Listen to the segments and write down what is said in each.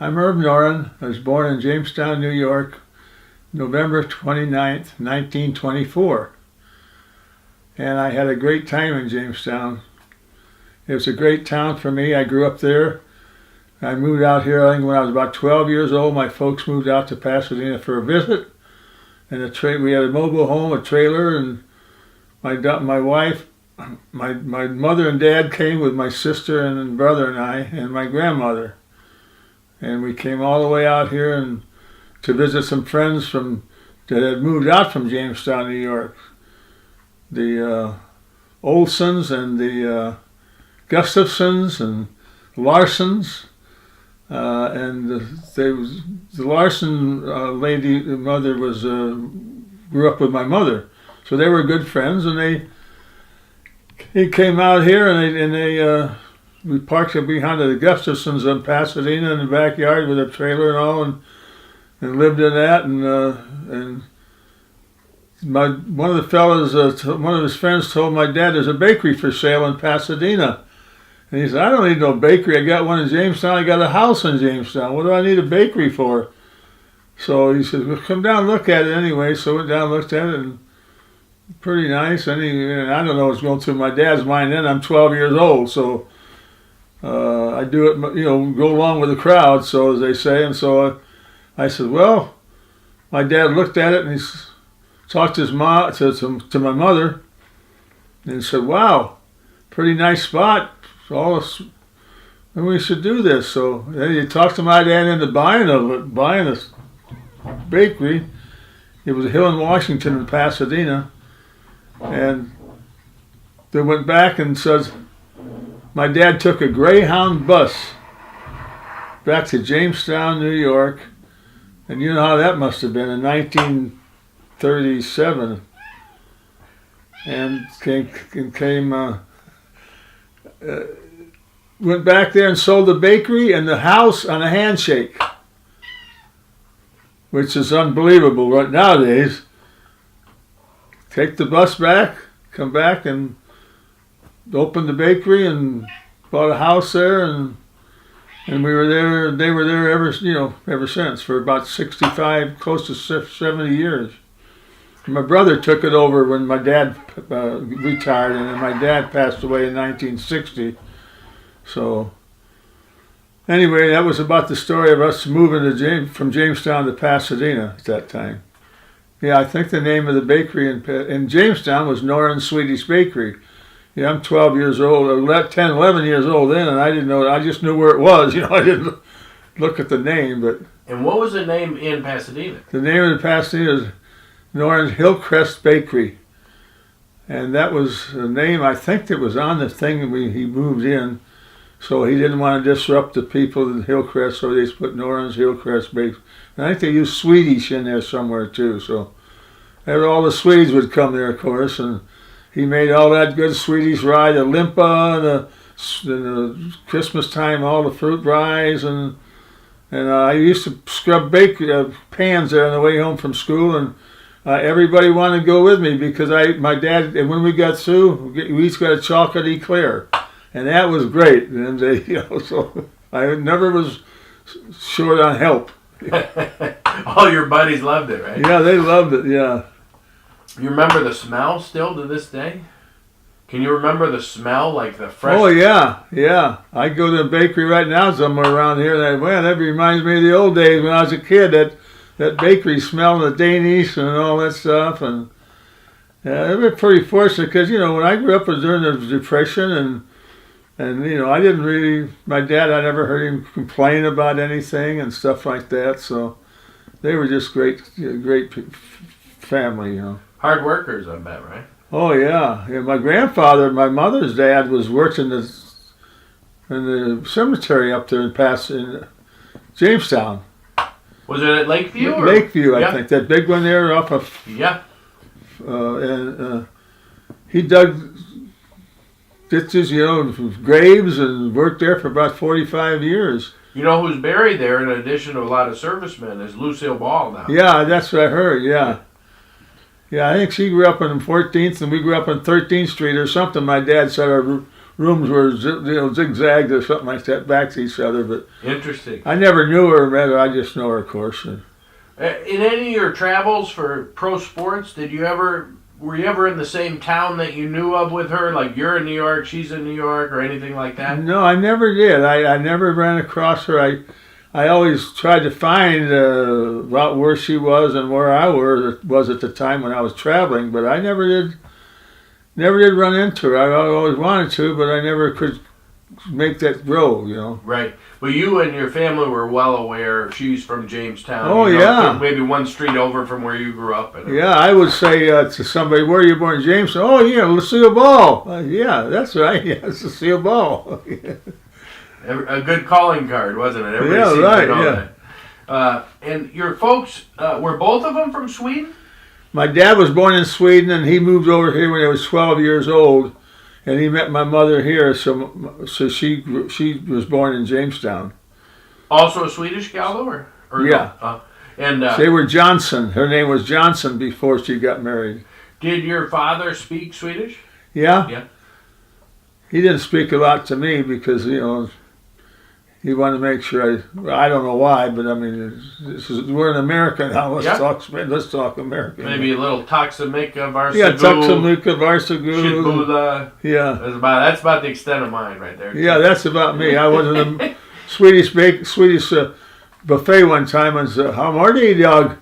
I'm Irv Noren. I was born in Jamestown, New York, November 29th, 1924. And I had a great time in Jamestown. It was a great town for me. I grew up there. I moved out here, I think, when I was about 12 years old. My folks moved out to Pasadena for a visit. And we had a mobile home, a trailer, and my wife, my mother and dad came with my sister and brother and I, and my grandmother. And we came all the way out here and to visit some friends that had moved out from Jamestown, New York. The Olsens and the Gustafsons and Larsons. And the Larson lady, mother, grew up with my mother. So they were good friends, and he came out here and we parked behind the Gustafsons in Pasadena in the backyard with a trailer and all, and lived in that. And one of the fellas, one of his friends, told my dad there's a bakery for sale in Pasadena. And he said, I don't need no bakery. I got one in Jamestown. I got a house in Jamestown. What do I need a bakery for? So he said, well, come down and look at it anyway. So I went down and looked at it, and pretty nice. And I don't know what's going through my dad's mind then. I'm 12 years old, so I do it, go along with the crowd, so as they say. And so I said, well, my dad looked at it and he talked to his mom, to my mother, and he said, wow, pretty nice spot. And we should do this. So then he talked to my dad into buying this bakery. It was a hill in Washington in Pasadena. And they went back and says, my dad took a Greyhound bus back to Jamestown, New York, and you know how that must have been in 1937, and went back there and sold the bakery and the house on a handshake, which is unbelievable right nowadays. Take the bus back, come back and opened the bakery and bought a house there, and we were there. They were there ever since, for about 65, close to 70 years. And my brother took it over when my dad retired, and then my dad passed away in 1960. So anyway, that was about the story of us moving from Jamestown to Pasadena at that time. Yeah, I think the name of the bakery in Jamestown was Noren Swedish Bakery. Yeah, I'm 12 years old, 11 years old then, and I didn't know. I just knew where it was. I didn't look at the name. But and what was the name in Pasadena? The name of the Pasadena is Noren's Hillcrest Bakery, and that was the name. I think that was on the thing when he moved in, so he didn't want to disrupt the people in Hillcrest, so they put Noren's Hillcrest Bakery. And I think they used Swedish in there somewhere too. So all the Swedes would come there, of course, and he made all that good Swedish rye, the limpa, the Christmas time, all the fruit pies, and I used to scrub pans there on the way home from school, and everybody wanted to go with me because my dad, and when we got through, we each got a chocolate eclair, and that was great. And so I never was short on help. All your buddies loved it, right? Yeah, they loved it. Yeah. You remember the smell still to this day? Can you remember the smell, like the fresh? Oh, yeah. I go to a bakery right now somewhere around here, and that reminds me of the old days when I was a kid, that bakery smell, the Danish and all that stuff. And yeah, they were pretty fortunate because, when I grew up, it was during the Depression, and I didn't really, my dad, I never heard him complain about anything and stuff like that. So they were just great family, Hard workers, I bet, right? Oh, yeah. My grandfather, my mother's dad, worked in the cemetery up there in Pasadena. Jamestown. Was it at Lakeview? Or? Lakeview, Yeah. I think. That big one there off of... Yeah. And he dug ditches, graves, and worked there for about 45 years. You know who's buried there, in addition to a lot of servicemen, is Lucille Ball now. Yeah, that's what I heard, yeah. Yeah, I think she grew up on 14th and we grew up on 13th Street or something. My dad said our rooms were zigzagged or something like that, back to each other. But Interesting. I never knew her, rather I just know her, of course. In any of your travels for pro sports, were you ever in the same town that you knew of with her? Like you're in New York, she's in New York, or anything like that? No, I never did. I never ran across her. I always tried to find about where she was and where I was at the time when I was traveling, but I never did run into her. I always wanted to, but I never could make that grow, Right. Well, you and your family were well aware she's from Jamestown. Oh, yeah. Maybe one street over from where you grew up. Yeah, I would say to somebody, "Where are you born?" Jamestown. Oh, yeah, Lucille Ball. Yeah, that's right. Yeah, it's Lucille Ball. A good calling card, wasn't it? Everybody Yeah, seemed right, to know yeah. that. And your folks, were both of them from Sweden? My dad was born in Sweden, and he moved over here when he was 12 years old, and he met my mother here. So she was born in Jamestown. Also a Swedish gal, or Yeah. No? And They were Johnson. Her name was Johnson before she got married. did your father speak Swedish? Yeah. Yeah. He didn't speak a lot to me because he wanted to make sure I don't know why, but I mean, we're in America now. Let's talk American. Maybe a little Taxamika, Varsagu. Yeah, Taxamika, Varsagu. Shitbula. Yeah. That's about the extent of mine right there. Yeah, that's about me. I was in a Swedish buffet one time and said, "How are you, dog?"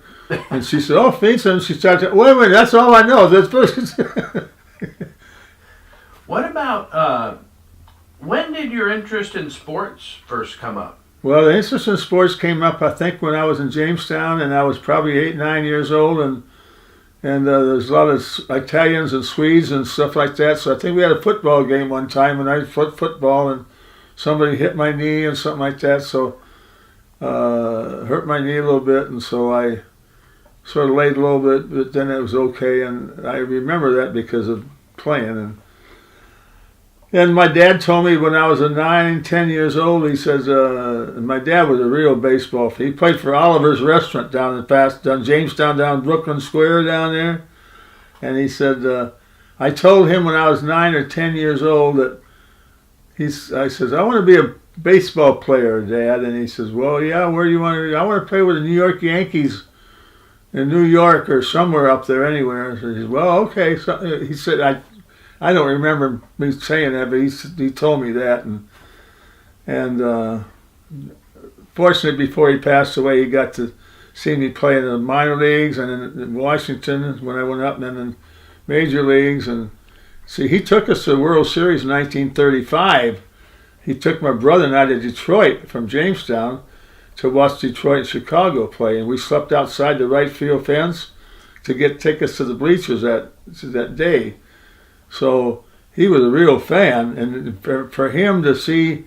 And she said, "Oh, fint." And she started, "Wait a minute, that's all I know." What about, when did your interest in sports first come up? Well, the interest in sports came up, I think, when I was in Jamestown, and I was probably 8, 9 years old, and there's a lot of Italians and Swedes and stuff like that. So I think we had a football game one time, and I played football, and somebody hit my knee and something like that, so hurt my knee a little bit, and so I sort of laid a little bit, but then it was okay, and I remember that because of playing. And my dad told me when I was 9, 10 years old, he says, my dad was a real baseball fan. He played for Oliver's Restaurant down Jamestown, down Brooklyn Square down there. And he said, I told him when I was 9 or 10 years old that I says, "I want to be a baseball player, Dad." And he says, "Well, yeah, where do you want to? I want to play with the New York Yankees in New York or somewhere up there anywhere." So he says, "Well, okay." So he said, I don't remember me saying that, but he told me that, and fortunately, before he passed away, he got to see me play in the minor leagues and in Washington when I went up, and then in major leagues. And see, he took us to the World Series in 1935. He took my brother and I to Detroit from Jamestown to watch Detroit and Chicago play, and we slept outside the right field fence to get tickets to the bleachers that day. So he was a real fan, and for him to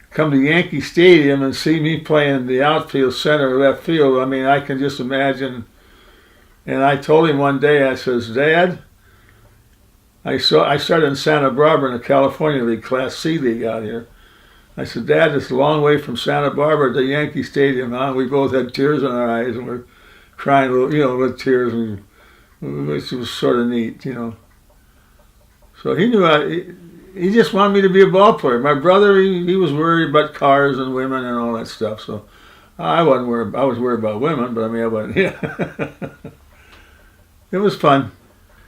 come to Yankee Stadium and see me playing the outfield, center, left field, I mean, I can just imagine. And I told him one day, I says, "Dad," I started in Santa Barbara in the California League, Class C League out here. I said, "Dad, it's a long way from Santa Barbara to Yankee Stadium, huh?" We both had tears in our eyes, and we're crying, with tears, and it was sort of neat, So he knew he just wanted me to be a ball player. My brother, he was worried about cars and women and all that stuff. So I wasn't worried. I was worried about women, but I mean, I wasn't. Yeah. It was fun.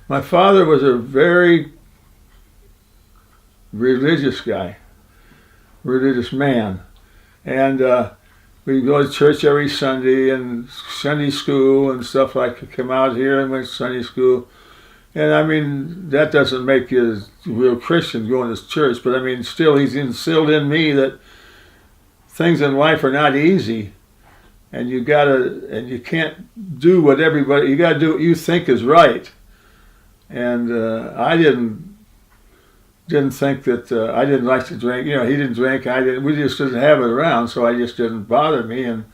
My father was a very religious guy, religious man, and we'd go to church every Sunday and Sunday school and stuff like that. Come out here and went to Sunday school. And I mean, that doesn't make you a real Christian going to church, but I mean, still, he's instilled in me that things in life are not easy, and you can't do what you gotta do what you think is right. And I didn't didn't think that I didn't like to drink. You know, he didn't drink. I didn't. We just didn't have it around, so I just didn't bother me. And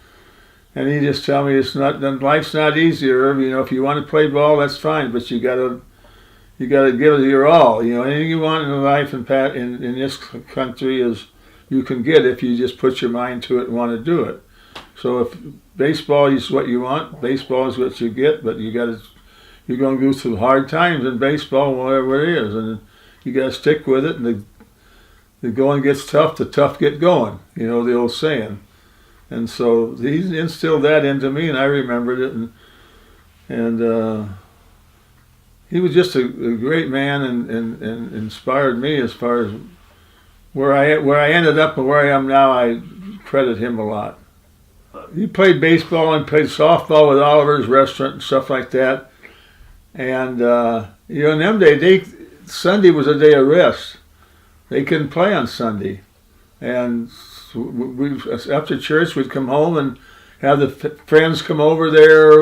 he just tell me it's not. Life's not easy, Irv. You know, if you want to play ball, that's fine, but you gotta give it your all. You know, anything you want in life in this country is you can get if you just put your mind to it and want to do it. So if baseball is what you want, baseball is what you get, but you're going to go through hard times in baseball, whatever it is, and you got to stick with it. And the going gets tough, the tough get going. You know the old saying. And so he instilled that into me, and I remembered it. And he was just a great man, and inspired me as far as where I ended up and where I am now. I credit him a lot. He played baseball and played softball with Oliver's Restaurant and stuff like that. And you know, in them days, Sunday was a day of rest. They couldn't play on Sunday, and after church we'd come home and have the friends come over there.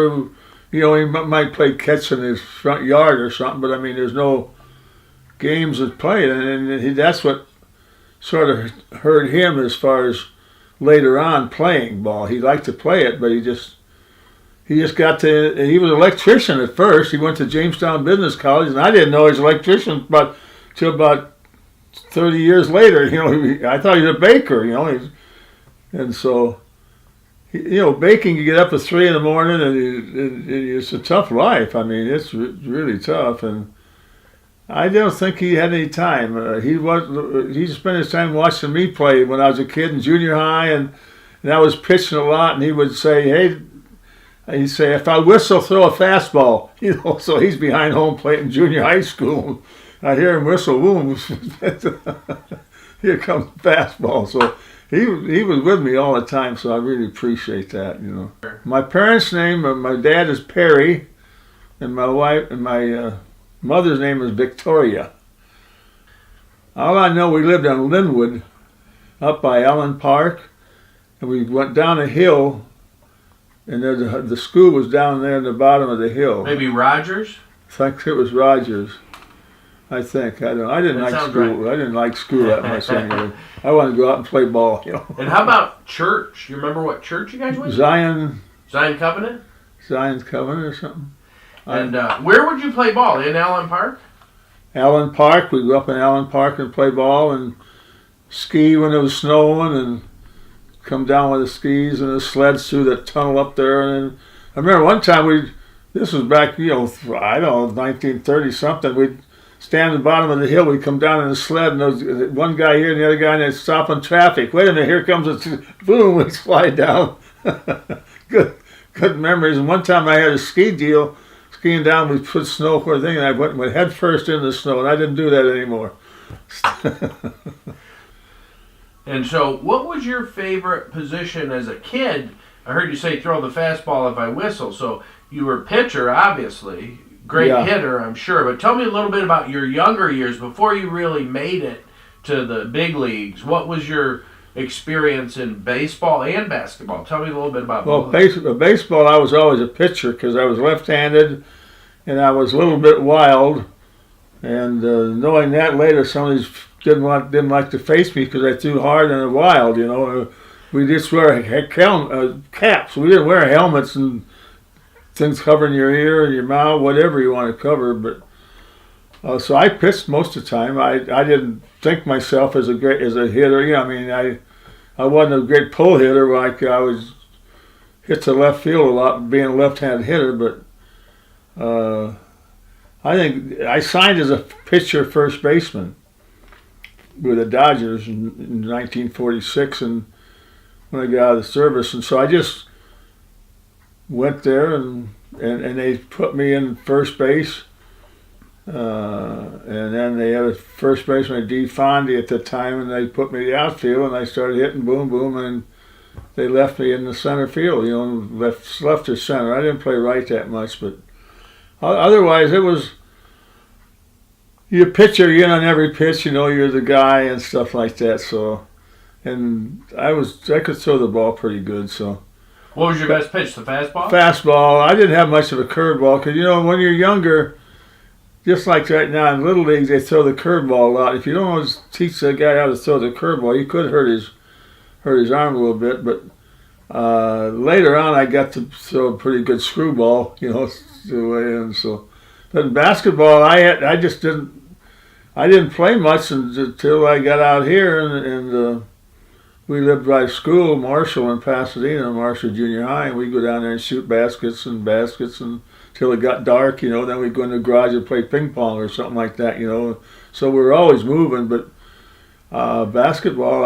You know, he might play catch in his front yard or something, but I mean, there's no games that played, and that's what sort of hurt him as far as later on playing ball. He liked to play it, but he just got to. He was an electrician at first. He went to Jamestown Business College, and I didn't know he was an electrician, but till about 30 years later, you know, I thought he was a baker. You know, and so. You know, baking, you get up at 3 in the morning, and it's a tough life. I mean, it's really tough, and I don't think he had any time. He spent his time watching me play when I was a kid in junior high, and I was pitching a lot, and he would say, "Hey," he'd say, "if I whistle, throw a fastball." You know, so he's behind home plate in junior high school. I hear him whistle, boom, here comes the fastball. So. He was with me all the time, so I really appreciate that. You know, my parents' name, my dad is Perry, and my mother's name is Victoria. All I know, we lived on Linwood, up by Allen Park, and we went down a hill, and the school was down there in the bottom of the hill. Maybe Rogers? I think it was Rogers. I think I didn't like school. Right. I didn't like school that much anyway. I wanted to go out and play ball. You know. And how about church? You remember what church you guys went to? Zion Covenant. Zion's Covenant or something. And where would you play ball? In Allen Park? Allen Park. We'd go up in Allen Park and play ball and ski when it was snowing, and come down with the skis and the sleds through the tunnel up there. And I remember one time this was back, you know, I don't know, 1930 something. We'd stand at the bottom of the hill, we'd come down in a sled, and there was one guy here and the other guy, and they'd stop on traffic. Wait a minute, here comes a boom, we'd slide down. Good memories. And one time I had a skiing down, we put snow for a thing, and I went head first in the snow, and I didn't do that anymore. And so, what was your favorite position as a kid? I heard you say throw the fastball if I whistle, so you were pitcher, obviously. Great hitter, I'm sure. But tell me a little bit about your younger years before you really made it to the big leagues. What was your experience in baseball and basketball? Tell me a little bit about both. Well, baseball, I was always a pitcher because I was left-handed, and I was a little bit wild. And knowing that later, some of these didn't like to face me because I threw hard and wild. You know, we just wear caps. We didn't wear helmets and things covering your ear and your mouth, whatever you want to cover. But so I pitched most of the time. I didn't think myself as a hitter. You know, I mean, I wasn't a great pull hitter. Like I was hit to left field a lot, being a left-handed hitter. But I think I signed as a pitcher, first baseman with the Dodgers in 1946, and when I got out of the service, and so I just went there, and they put me in first base, and then they had a first baseman, D. Fondy at the time, and they put me in the outfield, and I started hitting boom, boom, and they left me in the center field, you know, left or center. I didn't play right that much, but otherwise it was, you're a pitcher, you're on every pitch, you know, you're the guy and stuff like that, so, and I could throw the ball pretty good, so. What was your best pitch, the fastball? Fastball. I didn't have much of a curveball because, you know, when you're younger, just like right now in Little Leagues, they throw the curveball a lot. If you don't always teach the guy how to throw the curveball, he could hurt his arm a little bit. But later on, I got to throw a pretty good screwball, and so. But in basketball, I just didn't play much until I got out here, and we lived by school, Marshall in Pasadena, Marshall Junior High, and we'd go down there and shoot baskets until it got dark, then we'd go in the garage and play ping pong or something like that, So we were always moving, but basketball,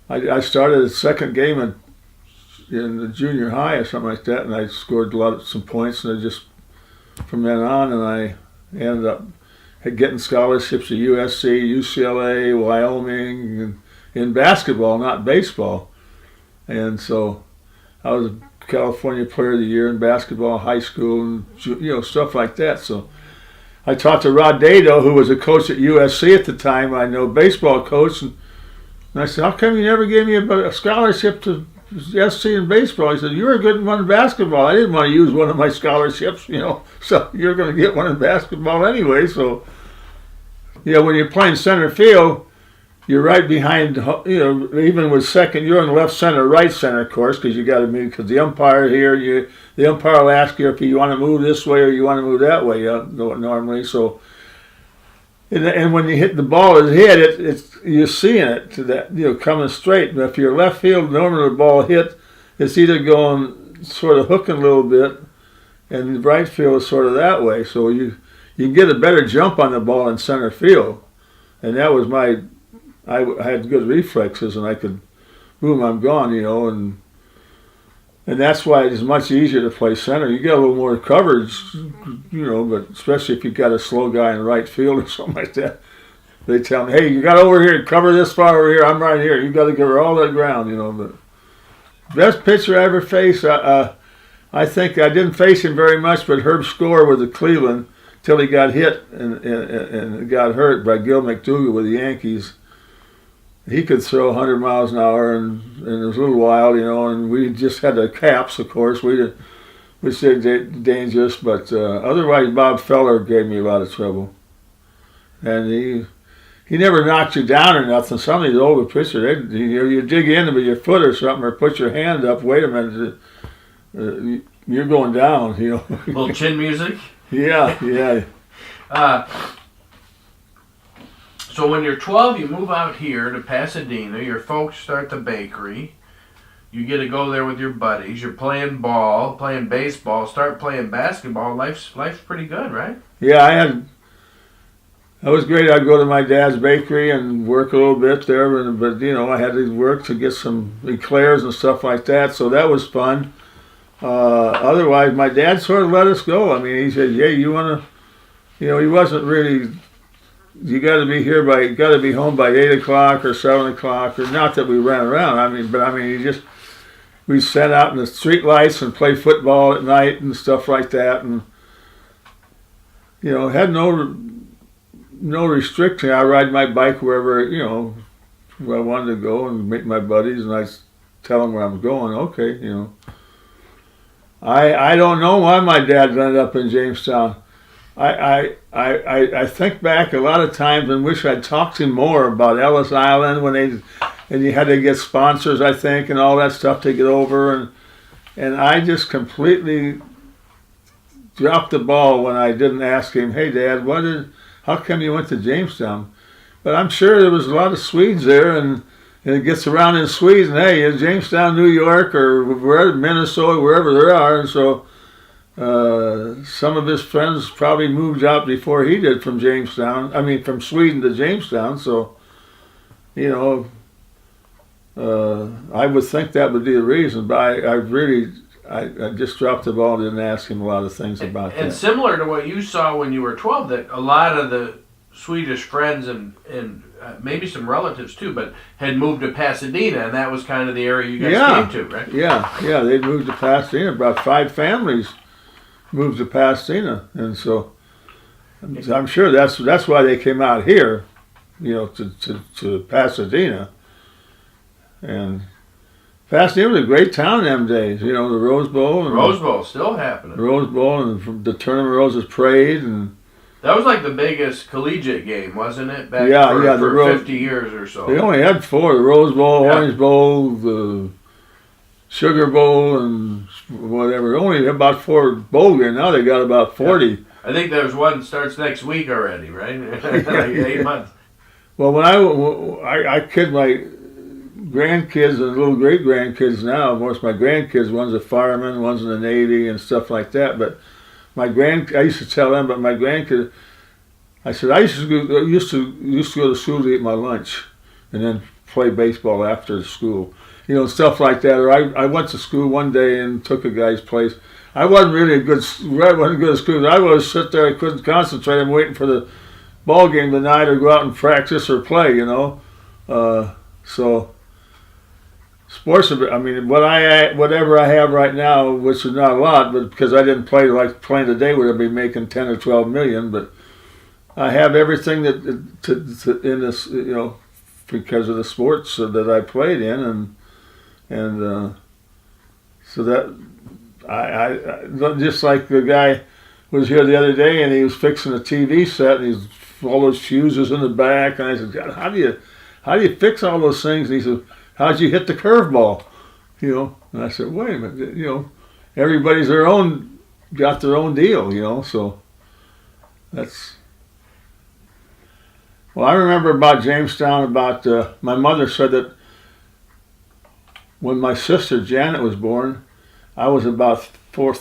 I started a second game in the junior high or something like that, and I scored some points, and I just from then on, and I ended up getting scholarships to USC, UCLA, Wyoming, and in basketball, not baseball. And so I was a California Player of the Year in basketball, high school, and stuff like that. So I talked to Rod Dado, who was a coach at USC at the time. I know baseball coach, and I said, "How come you never gave me a scholarship to SC in baseball?" He said, "You were a good one in basketball. I didn't want to use one of my scholarships, so you're going to get one in basketball anyway." So, when you're playing center field, you're right behind, even with second, you're in left center, right center, of course, because you got to move, because the umpire here, the umpire will ask you if you want to move this way or you want to move that way, normally. So, and when you hit the ball is hit, you're seeing it to that, coming straight. But if you're left field, normally the ball hit, it's either going sort of hooking a little bit, and the right field is sort of that way. So you can get a better jump on the ball in center field, and that was I had good reflexes, and I could, boom, I'm gone, and that's why it's much easier to play center. You get a little more coverage, but especially if you've got a slow guy in right field or something like that. They tell me, "Hey, you got over here, cover this far over here, I'm right here. You got to give her all that ground," But best pitcher I ever faced, I think I didn't face him very much, but Herb Score with the Cleveland till he got hit and got hurt by Gil McDougall with the Yankees. He could throw 100 miles an hour, and it was a little wild, and we just had the caps, of course. We said dangerous, but otherwise Bob Feller gave me a lot of trouble. And he never knocked you down or nothing. Some of these older pitchers, you dig in with your foot or something, or put your hand up, wait a minute, you're going down, A little chin music? Yeah. So when you're 12, you move out here to Pasadena. Your folks start the bakery. You get to go there with your buddies. You're playing ball, playing baseball, start playing basketball. Life's pretty good, right? Yeah, that was great. I'd go to my dad's bakery and work a little bit there, but I had to work to get some eclairs and stuff like that, so that was fun. Otherwise, my dad sort of let us go. I mean, he said, "Yeah, you want to," he wasn't really. You got to be here got to be home by 8 o'clock or 7 o'clock, or not that we ran around. We sat out in the street lights and play football at night and stuff like that, and had no restriction. I ride my bike wherever where I wanted to go and meet my buddies, and I tell them where I'm going. Okay, I don't know why my dad ended up in Jamestown. I think back a lot of times and wish I'd talked to him more about Ellis Island and you had to get sponsors, I think, and all that stuff to get over, and I just completely dropped the ball when I didn't ask him, "Hey, Dad, how come you went to Jamestown?" But I'm sure there was a lot of Swedes there, and it gets around in Sweden, hey, in Jamestown, New York, or wherever, Minnesota, wherever there are, and so some of his friends probably moved out before he did from Sweden to Jamestown, so, I would think that would be the reason, but I just dropped the ball and didn't ask him a lot of things about that. And similar to what you saw when you were 12, that a lot of the Swedish friends and maybe some relatives too, but had moved to Pasadena, and that was kind of the area you guys came to, right? Yeah, they moved to Pasadena. About 5 families moved to Pasadena, and so I'm sure that's why they came out here, to Pasadena. And Pasadena was a great town in them days. The Rose Bowl. Rose Bowl still happening. The Rose Bowl and the Tournament Roses Parade, and That was like the biggest collegiate game, wasn't it? Back Yeah, for, yeah, for 50 years or so. They only had 4: the Rose Bowl, Yeah. Orange Bowl, the Sugar Bowl, and whatever. Only about 4 bowl games. Now they got about 40. I think there's one that starts next week already, right? Like 8 months. Well, when I kid my grandkids and little great grandkids now. Most of my grandkids, one's a fireman, one's in the Navy, and stuff like that. But I used to tell them, but my grandkids, I said I used to go to school to eat my lunch, and then play baseball after school. You know, stuff like that. Or I went to school one day and took a guy's place. I wasn't really good at school. I would sit there, I couldn't concentrate. I'm waiting for the ball game tonight, or go out and practice or play. You know, so sports. I mean, whatever I have right now, which is not a lot, but because I didn't play like playing today, would I be making 10 or 12 million? But I have everything that in this, you know, because of the sports that I played in, and so that I just like the guy was here the other day, and he was fixing a TV set, and he's all those fuses in the back, and I said, God, how do you fix all those things? And he said, how'd you hit the curveball? You know, and I said, wait a minute, you know, everybody's got their own deal, you know, so that's. Well, I remember about Jamestown, my mother said that when my sister Janet was born, I was about 4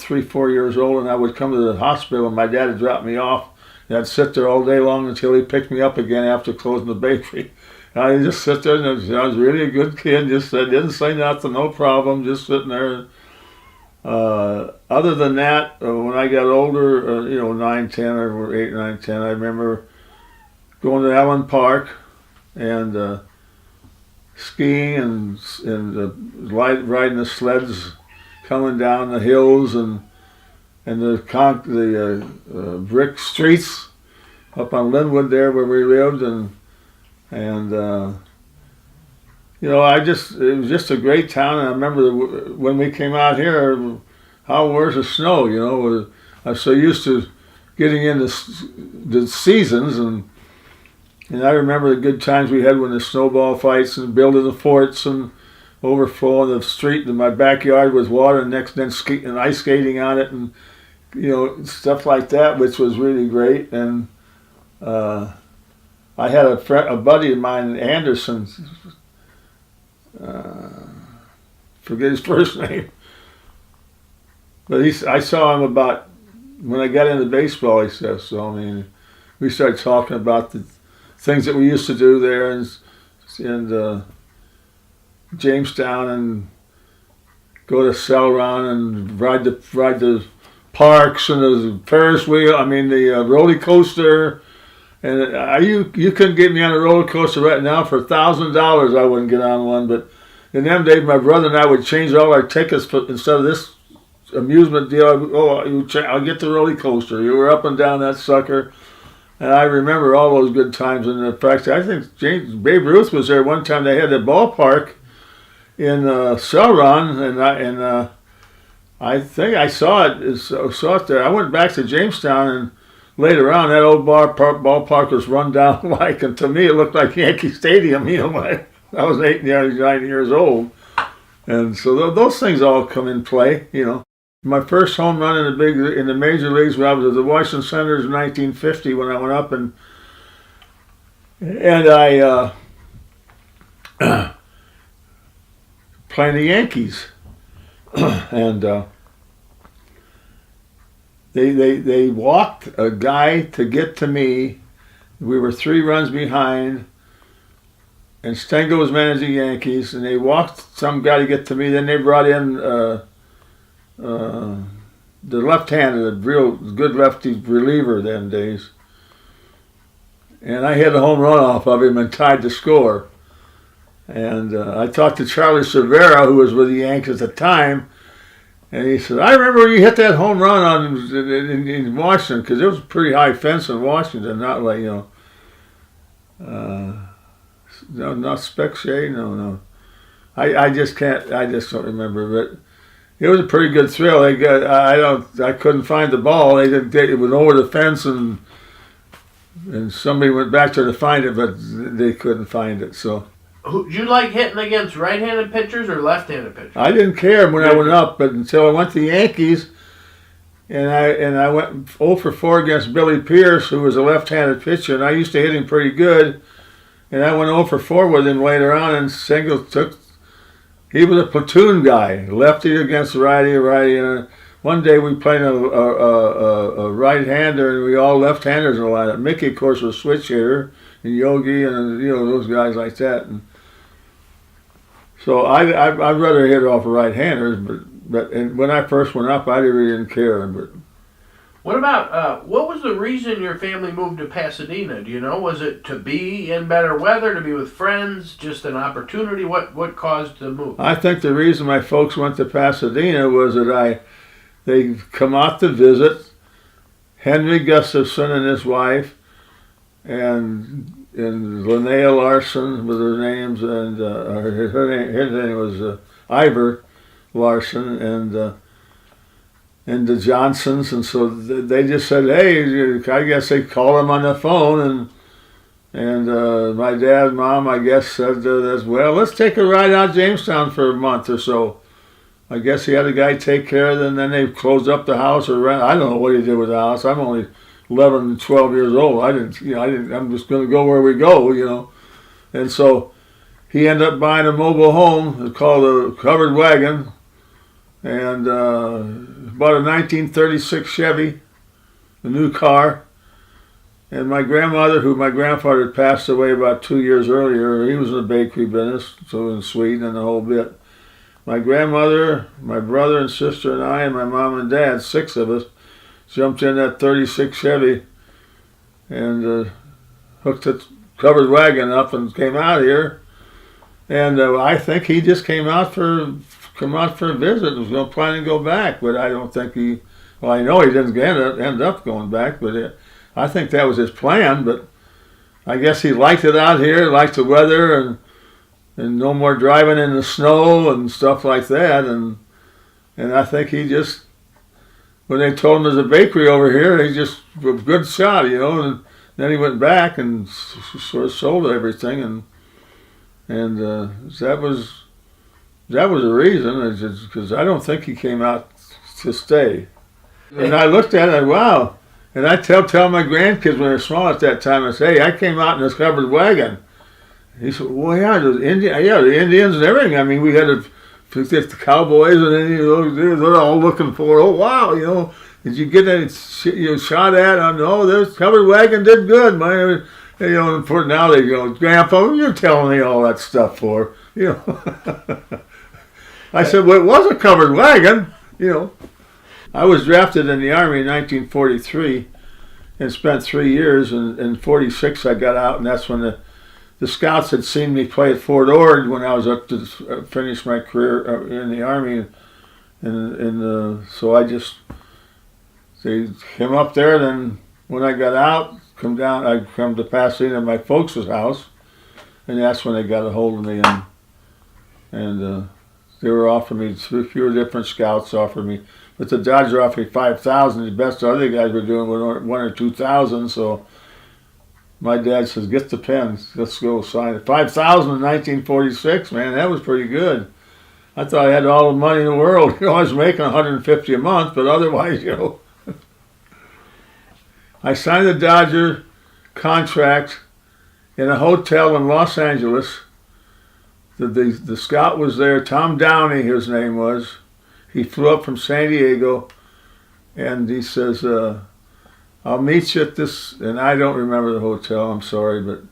years old, and I would come to the hospital, and my dad would drop me off, and I'd sit there all day long until he picked me up again after closing the bakery. And I'd just sit there, and I was really a good kid, I didn't say nothing, no problem, just sitting there. Other than that, when I got older, 9, 10, or 8, 9, 10, I remember going to Allen Park and skiing and riding the sleds, coming down the hills and the brick streets up on Linwood there where we lived, and it was just a great town. And I remember when we came out here, where's the snow? You know, I was so used to getting into the seasons, and I remember the good times we had when the snowball fights and building the forts and overflowing the street in my backyard with water, and and ice skating on it, and you know, stuff like that, which was really great. And I had a buddy of mine, Anderson. Forget his first name, but I saw him about when I got into baseball. He says so. I mean, we started talking about the things that we used to do there and Jamestown, and go to Celeron and ride the parks and the Ferris wheel. I mean the roller coaster. And you couldn't get me on a roller coaster right now for $1,000. I wouldn't get on one. But in them days, my brother and I would change all our tickets instead of this amusement deal. I'll get the roller coaster. You were up and down that sucker. And I remember all those good times. And in fact, I think Babe Ruth was there one time. They had the ballpark in Celeron, and I think I saw it there. I went back to Jamestown, and later on, that old ballpark was run down and to me it looked like Yankee Stadium. You know, I was 8, 9 years old, and so those things all come in play. You know, my first home run in the major leagues when I was at the Washington Senators in 1950 when I went up and I playing the Yankees, and. They walked a guy to get to me. We were 3 runs behind, and Stengel was managing the Yankees, and they walked some guy to get to me. Then they brought in the left-handed, a real good lefty reliever them days, and I hit a home run off of him and tied the score. And I talked to Charlie Cervera, who was with the Yankees at the time. And he said, I remember when you hit that home run in Washington, because there was a pretty high fence in Washington, not like, no, not spec shade, no. I just don't remember, but it was a pretty good thrill. I couldn't find the ball. It went over the fence, and And somebody went back there to find it, but they couldn't find it. So Do you like hitting against right-handed pitchers or left-handed pitchers? I didn't care when I went up, but until I went to the Yankees, and I went 0 for 4 against Billy Pierce, who was a left-handed pitcher, and I used to hit him pretty good. And I went 0 for 4 with him later on, and he was a platoon guy, lefty against righty, righty. And one day we played a right-hander, and we all left-handers in the lineup. Mickey, of course, was a switch hitter, and Yogi, and those guys like that. And so I'd rather hit off of right-handers, but when I first went up, I really didn't care. But what about what was the reason your family moved to Pasadena? Do you know? Was it to be in better weather, to be with friends, just an opportunity? What caused the move? I think the reason my folks went to Pasadena was that they come out to visit Henry Gustafson and his wife, and Linnea Larson was their names, and his name was Ivor Larson, and the Johnsons, and so they just said, hey, I guess they called him on the phone, and my dad and mom, I guess, said, well, let's take a ride out Jamestown for a month or so. I guess he had a guy take care of it, and then they closed up the house or rent. I don't know what he did with the house. I'm only 11 and 12 years old. I'm just going to go where we go, And so he ended up buying a mobile home called a covered wagon, and bought a 1936 Chevy, a new car. And my grandmother, who my grandfather had passed away about 2 years earlier, he was in the bakery business, so in Sweden and the whole bit. My grandmother, my brother and sister and I, and my mom and dad, 6 of us, jumped in that 36 Chevy and hooked the covered wagon up and came out here. And I think he just came out for a visit. Was going to plan to go back, but I don't think I know he didn't end up going back, but I think that was his plan. But I guess he liked it out here, liked the weather, and no more driving in the snow and stuff like that. And I think he just, when they told him there's a bakery over here, he just, a good shot, and then he went back and sort of sold everything, and that was the reason, because I don't think he came out to stay. And I looked at it, wow. And I tell my grandkids when they're small at that time, I say, hey, I came out in this covered wagon. He said, well, yeah, the Indians and everything. I mean, we had the cowboys and they're all looking for, oh, wow, did you get any shot at? No, this covered wagon did good. For now they go, Grandpa, you're telling me all that stuff for, I said, well, it was a covered wagon, I was drafted in the Army in 1943 and spent 3 years. And in 46 I got out, and that's when the scouts had seen me play at Fort Ord when I was up to finish my career in the Army. And so they came up there. Then when I got out, I'd come to Pasadena, my folks' house, and that's when they got a hold of me. And they were offering me, a few different scouts offered me. But the Dodgers offered me $5,000. The best other guys were doing was $1,000 or $2,000. So my dad says, "Get the pens. Let's go sign it." $5,000 in 1946, man, that was pretty good. I thought I had all the money in the world. I was making $150 a month, but otherwise, I signed the Dodger contract in a hotel in Los Angeles. The scout was there. Tom Downey, his name was. He flew up from San Diego, and he says, I'll meet you at this, and I don't remember the hotel, I'm sorry, but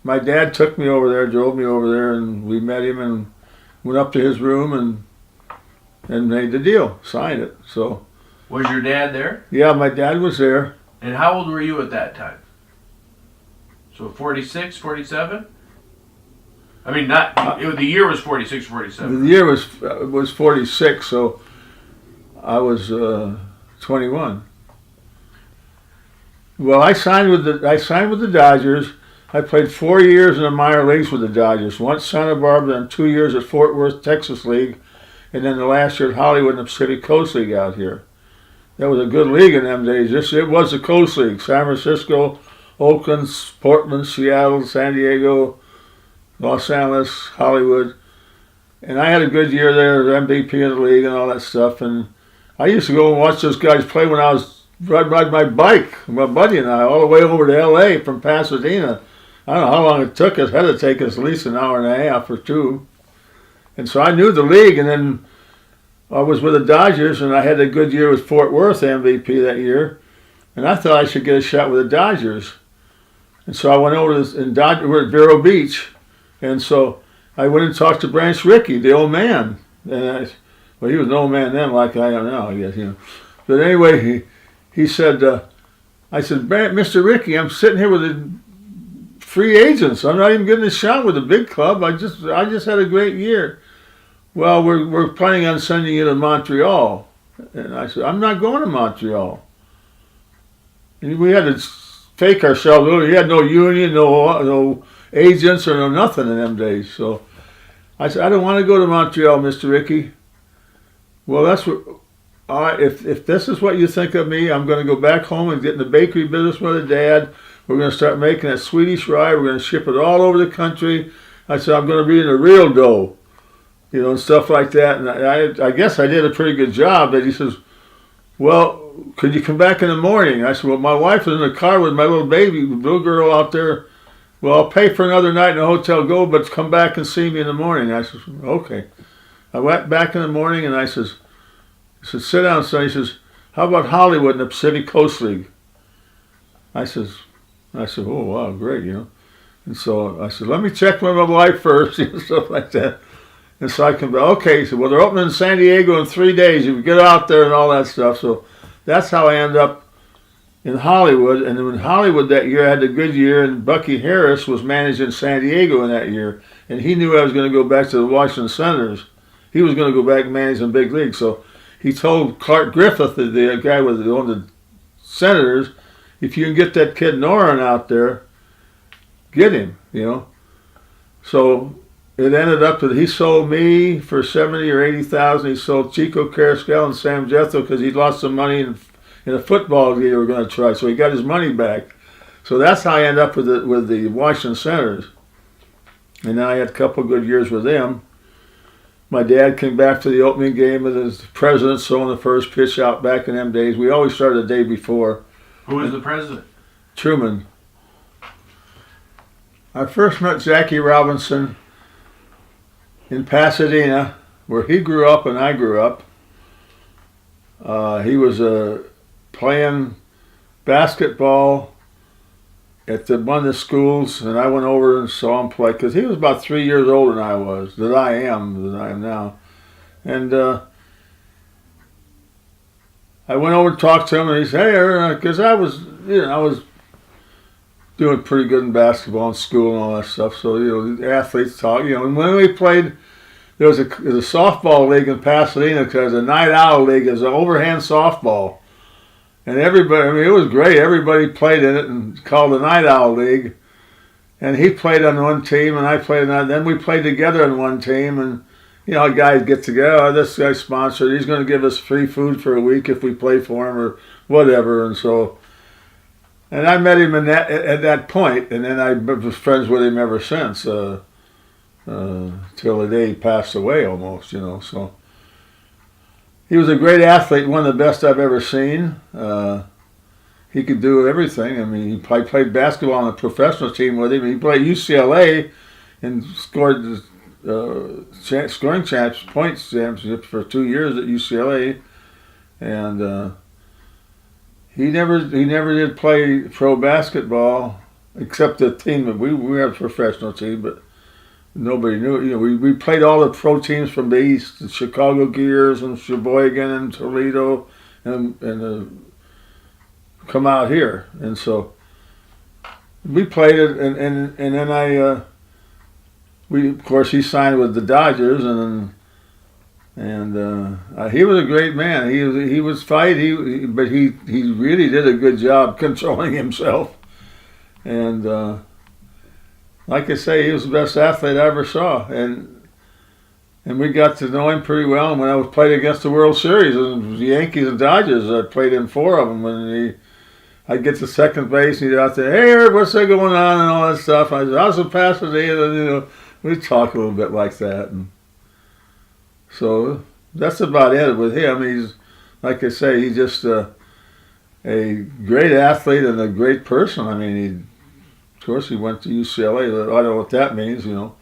my dad took me over there, drove me over there, and we met him and went up to his room and made the deal, signed it. So, was your dad there? Yeah, my dad was there. And how old were you at that time? So 46, 47? I mean, the year was 46, 47. The year was 46, so I was 21. Well, I signed with the Dodgers. I played 4 years in the minor leagues with the Dodgers. Once Santa Barbara, and 2 years at Fort Worth, Texas League, and then the last year at Hollywood and the Pacific Coast League out here. That was a good league in them days. It was the Coast League. San Francisco, Oakland, Portland, Seattle, San Diego, Los Angeles, Hollywood. And I had a good year there, MVP of the league and all that stuff. And I used to go and watch those guys play when I was riding my bike, my buddy and I, all the way over to L.A. from Pasadena. I don't know how long it took us. It had to take us at least an hour and a half or two. And so I knew the league, and then I was with the Dodgers, and I had a good year with Fort Worth MVP that year. And I thought I should get a shot with the Dodgers. And so I went over to this, and we're at Vero Beach. And so I went and talked to Branch Rickey, the old man. And well, he was an old man then, like I am now, I guess, you know. But anyway, he said, I said, Mr. Rickey, I'm sitting here with the free agents. I'm not even getting a shot with the big club. I just had a great year. Well, we're planning on sending you to Montreal. And I said, I'm not going to Montreal. And we had to fake ourselves. We had no union, no agents, or no nothing in them days. So I said, I don't want to go to Montreal, Mr. Rickey. Well, that's what. If this is what you think of me, I'm going to go back home and get in the bakery business with a dad. We're going to start making that Swedish rye. We're going to ship it all over the country. I said, I'm going to be in the real dough, you know, and stuff like that. And I guess I did a pretty good job. But he says, well, could you come back in the morning? I said, well, my wife is in the car with my little baby, little girl out there. Well, I'll pay for another night in a hotel, but come back and see me in the morning. I said, okay. I went back in the morning, and I said, sit down, son. He says, how about Hollywood in the Pacific Coast League? I said, oh, wow, great, you know. And so I said, let me check with my wife first, and stuff like that. And so I can go, okay. He said, well, they're opening in San Diego in 3 days. You can get out there and all that stuff. So that's how I ended up in Hollywood. And then in Hollywood that year, I had a good year, and Bucky Harris was managing San Diego in that year. And he knew I was going to go back to the Washington Senators. He was going to go back and manage in big leagues. So he told Clark Griffith, the guy who owned the Senators, if you can get that kid Noren out there, get him, you know. So it ended up that he sold me for $70,000 or $80,000. He sold Chico Carrasquel and Sam Jethro because he'd lost some money in a football game they were going to try. So he got his money back. So that's how I ended up with the Washington Senators. And then I had a couple of good years with them. My dad came back to the opening game as the president, throwing the first pitch out back in them days. We always started the day before. Who was the president? Truman. I first met Jackie Robinson in Pasadena, where he grew up and I grew up. He was playing basketball at one of the schools, and I went over and saw him play because he was about 3 years older than I was, than I am now. And I went over and talked to him, and he said, hey, because I was doing pretty good in basketball in school and all that stuff. So, you know, the athletes talk, you know. And when we played, there was a softball league in Pasadena because a night owl league is an overhand softball. And everybody, I mean, it was great. Everybody played in it and called the Night Owl League. And he played on one team, and I played on that. Then we played together on one team, and, you know, guys get together. Oh, this guy's sponsored. He's going to give us free food for a week if we play for him or whatever. And so, and I met him at that point, and then I was friends with him ever since, till the day he passed away almost, you know, so. He was a great athlete, one of the best I've ever seen. He could do everything. I mean, he played basketball on a professional team with him. He played UCLA and scored scoring points championship for 2 years at UCLA. And he never did play pro basketball except the team that we had a professional team, but nobody knew. You know, we played all the pro teams from the East, the Chicago Gears and Sheboygan and Toledo, and come out here. And so we played it, and then of course he signed with the Dodgers, and he was a great man. He was but he really did a good job controlling himself, and. Like I say, he was the best athlete I ever saw, and we got to know him pretty well. And when I was playing against the World Series, it was the Yankees and Dodgers, I played in 4 of them. And I'd get to second base, and he'd out there, hey, Irv, what's there going on, and all that stuff. I said, how's the Pasadena? We'd talk a little bit like that. And so that's about it with him. He's, like I say, he's just a great athlete and a great person. I mean, of course, he went to UCLA. I don't know what that means, Well,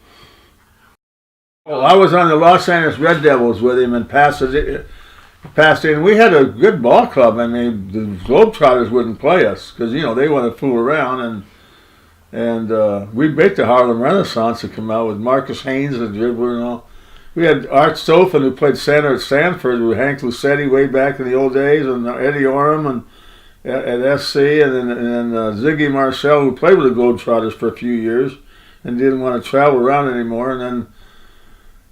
I was on the Los Angeles Red Devils with him in Pasadena. We had a good ball club. I mean, the Globetrotters wouldn't play us because, they want to fool around. And we beat the Harlem Renaissance to come out with Marcus Haynes, the dribbler, and all. We had Art Stoffen, who played center at Stanford, with Hank Lucetti way back in the old days, and Eddie Orem and at SC, and then Ziggy Marcel, who played with the Globetrotters for a few years and didn't want to travel around anymore. And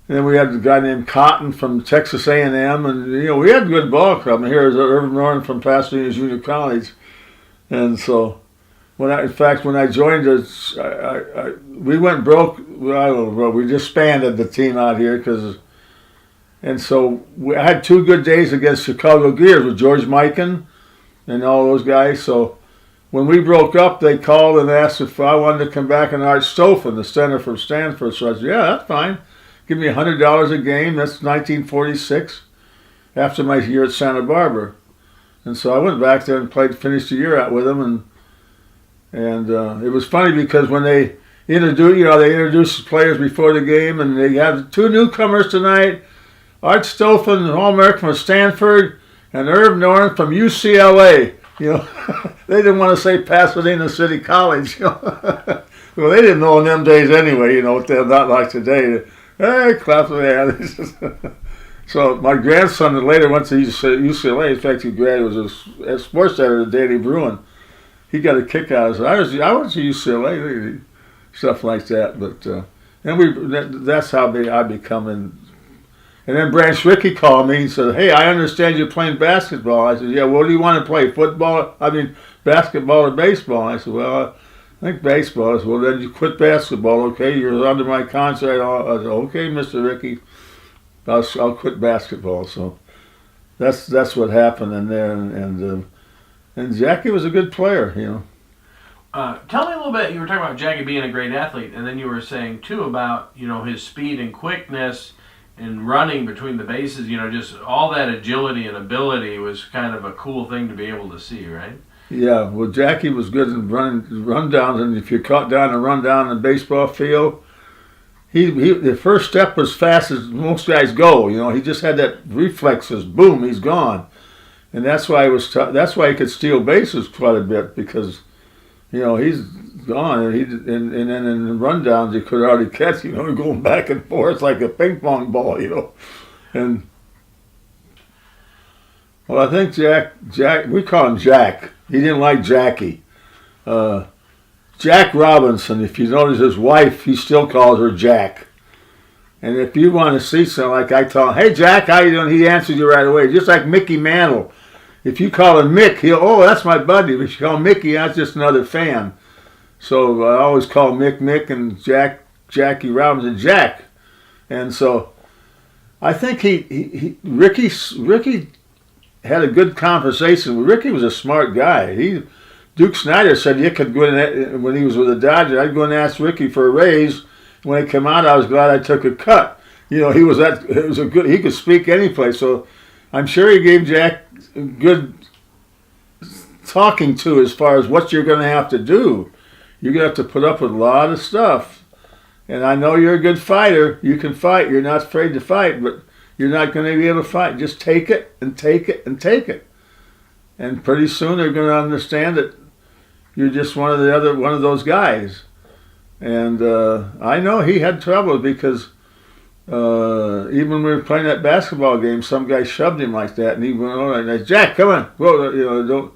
then we had the guy named Cotton from Texas A&M, and we had a good ball club. And here is Irv Noren from Pasadena Junior College, and so when I joined us, we went broke. We disbanded the team out here and so I had 2 good days against Chicago Gears with George Mikan and all those guys. So when we broke up, they called and asked if I wanted to come back and Art Stoffen, the center from Stanford. So I said, yeah, that's fine. Give me $100 a game. That's 1946, after my year at Santa Barbara. And so I went back there and finished the year out with them. And it was funny because when they introduced players before the game, and they have 2 newcomers tonight, Art Stoffen, an All-American from Stanford, and Irv Noren from UCLA. They didn't want to say Pasadena City College. Well, they didn't know in them days anyway. They're not like today. Hey, clap their hands. So my grandson that later went to UCLA. In fact, he graduated was a sports editor at the Daily Bruin. He got a kick out of it. I went to UCLA, stuff like that. But that's how I become. And then Branch Rickey called me and said, hey, I understand you're playing basketball. I said, yeah, what do you want to play, basketball or baseball? I said, well, I think baseball. I said, well, then you quit basketball, okay? You're under my contract. I said, okay, Mr. Rickey, I'll quit basketball. So that's what happened in there. And Jackie was a good player, Tell me a little bit. You were talking about Jackie being a great athlete, and then you were saying too about his speed and quickness and running between the bases. Just all that agility and ability was kind of a cool thing to be able to see, right? Yeah. Well, Jackie was good in rundowns, and if you're caught down a rundown in the baseball field, the first step was fast as most guys go. He just had that reflexes. Boom, he's gone. And that's why that's why he could steal bases quite a bit, because he's gone, and then in the rundowns he could hardly catch. Going back and forth like a ping pong ball. And well, I think Jack, we call him Jack. He didn't like Jackie. Jack Robinson. If you notice his wife, he still calls her Jack. And if you want to see something, like I tell him, hey Jack, how you doing? He answers you right away, just like Mickey Mantle. If you call him Mick, that's my buddy. If you call him Mickey, that's just another fan. So I always call Mick, and Jackie Robinson, Jack. And so I think Rickey had a good conversation. Rickey was a smart guy. Duke Snyder said you could go in, when he was with the Dodgers, I'd go and ask Rickey for a raise. When he came out, I was glad I took a cut. He could speak any place. So I'm sure he gave Jack good talking to as far as what you're going to have to do. You're going to have to put up with a lot of stuff. And I know you're a good fighter. You can fight. You're not afraid to fight, but you're not going to be able to fight. Just take it and take it and take it. And pretty soon they're going to understand that you're just one of those guys. And I know he had trouble because even when we were playing that basketball game, some guy shoved him like that, and he went over and said, Jack, come on, go,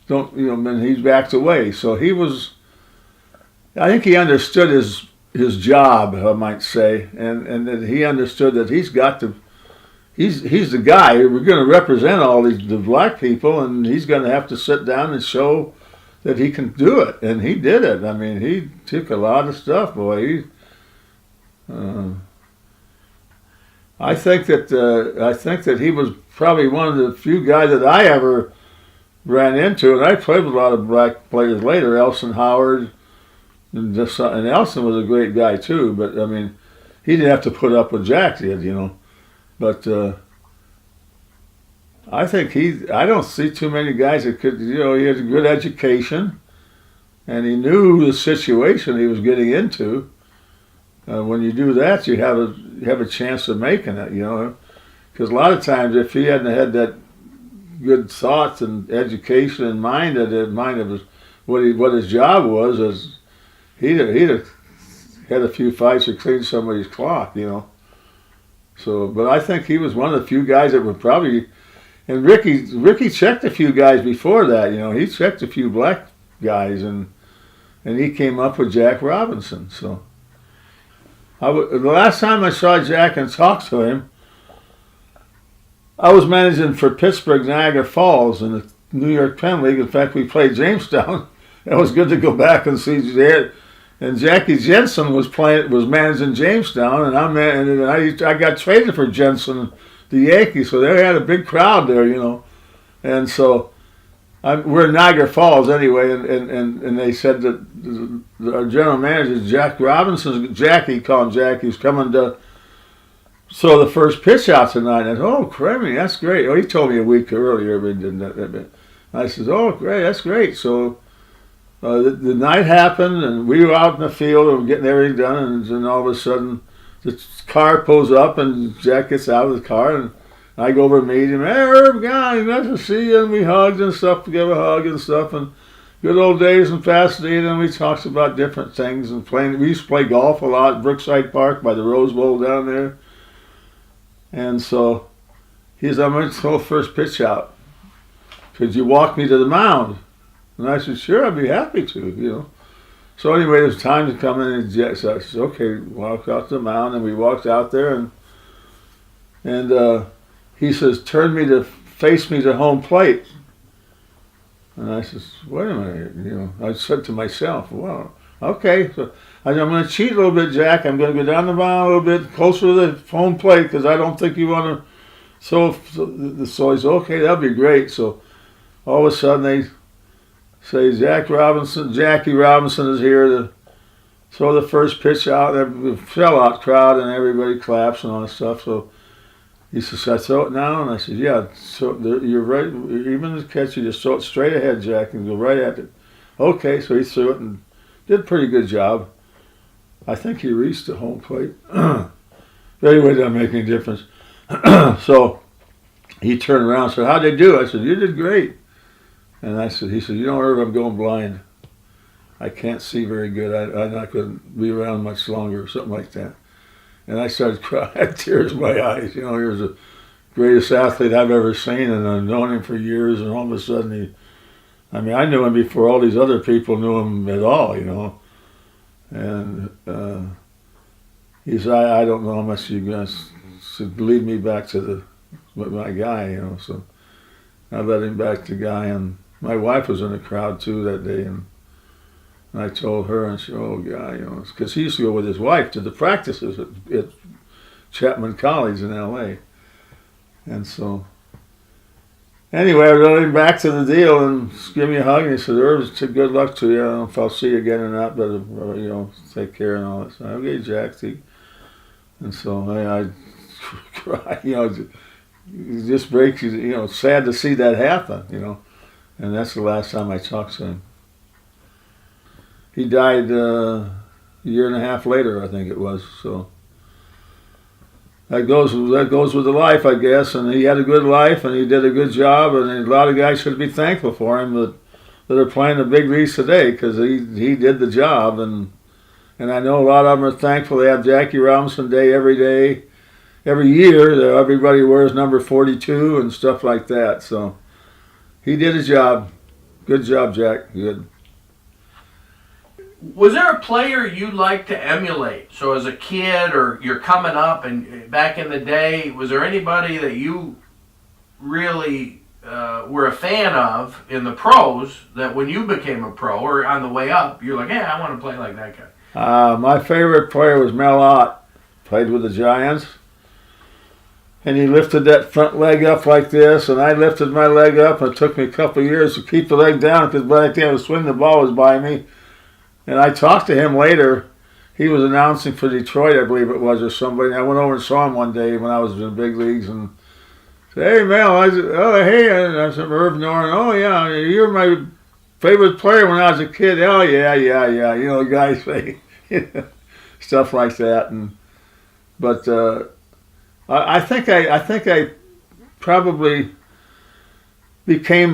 don't, and he backed away. So I think he understood his job, I might say, and that he understood that he's the guy. We're going to represent all the black people, and he's going to have to sit down and show that he can do it, and he did it. I mean, he took a lot of stuff, boy. I think that he was probably one of the few guys that I ever ran into, and I played with a lot of black players later, Elson Howard, and Elson was a great guy too, but I mean, he didn't have to put up with Jack did, you know. But I think I don't see too many guys that could, you know, he had a good education, and he knew the situation he was getting into. When you do that, you have a chance of making it, you know. Because a lot of times, if he hadn't had that good thoughts and education in mind of what his job was, he'd have had a few fights or cleaned somebody's cloth, you know. So, but I think he was one of the few guys that would probably. And Rickey checked a few guys before that, you know. He checked a few black guys, and he came up with Jack Robinson. So, the last time I saw Jack and talked to him, I was managing for Pittsburgh Niagara Falls in the New York Penn League. In fact, we played Jamestown. It was good to go back and see there. And Jackie Jensen was managing Jamestown, and I got traded for Jensen, the Yankees. So they had a big crowd there, you know. And so we're in Niagara Falls anyway, and they said that our general manager, Jack Robinson, Jackie, call him Jackie, he's coming to throw the first pitch out tonight. And I said, oh, crazy, that's great. Oh, he told me a week earlier, but he didn't. I said, oh, great, that's great. So the night happened, and we were out in the field and getting everything done, and then all of a sudden the car pulls up, and Jack gets out of the car, and I go over and meet him. Hey, Irv, guy, nice to see you. And we hugged and stuff, give a hug and stuff, and good old days in Pasadena. And we talked about different things and playing. We used to play golf a lot at Brookside Park by the Rose Bowl down there. And so he said, I'm going to throw first pitch out. Could you walk me to the mound? And I said, sure, I'd be happy to, you know. So anyway, it was time to come in, and so I said, okay, walk out to the mound, and we walked out there, and he says, face me to home plate. And I said, wait a minute, you know. I said to myself, well, okay. So I said, I'm going to cheat a little bit, Jack. I'm going to go down the mound a little bit closer to the home plate because I don't think you want to. So he said, okay, that'll be great. So all of a sudden they say Jackie Robinson is here to throw the first pitch out. The sellout crowd and everybody claps and all that stuff. So he says, I throw it now? And I said, yeah, so you're right. Even the catch, you just throw it straight ahead, Jack, and go right at it. Okay, so he threw it and did a pretty good job. I think he reached the home plate. But anyway, it doesn't make any difference. So he turned around and said, how'd they do? I said, you did great. And he said, you know, Irv, I'm going blind. I can't see very good. I'm not going to be around much longer or something like that. And I started crying. I had tears in my eyes. You know, he was the greatest athlete I've ever seen, and I've known him for years, and all of a sudden I knew him before all these other people knew him at all, you know. And he said, I don't know how much you guys should lead me back to my guy, you know. So I led him back to Guy, and my wife was in the crowd too that day, and I told her, and she said, oh, Guy, you know, because he used to go with his wife to the practices at Chapman College in L.A. And so, anyway, I led him back to the deal and give me a hug, and he said, Irv, it's good luck to you. I don't know if I'll see you again or not, but, you know, take care and all that. So, okay, Jack. And so I cried, you know, it just breaks you, you know, sad to see that happen, you know. And that's the last time I talked to him. He died a year and a half later, I think it was. So that goes with the life, I guess. And he had a good life, and he did a good job. And a lot of guys should be thankful for him that are playing the big leagues today because he did the job. And I know a lot of them are thankful. They have Jackie Robinson Day, every year. Everybody wears number 42 and stuff like that. So he did his job. Good job, Jack. Good. Was there a player you'd like to emulate? So as a kid, or you're coming up, and back in the day, was there anybody that you really were a fan of in the pros that when you became a pro or on the way up, you're like, yeah, I want to play like that guy? My favorite player was Mel Ott. Played with the Giants. and he lifted that front leg up like this, and I lifted my leg up, and it took me a couple of years to keep the leg down because by the time I was swinging, the ball was by me. And I talked to him later. He was announcing for Detroit, I believe it was, or somebody. And I went over and saw him one day when I was in the big leagues, and said, "Hey, Mel," I said, "Oh, hey," and I said, "Irv Noren." "Oh, yeah, you're my favorite player when I was a kid." "Oh, yeah. You know, guys say stuff like that, but I think I probably became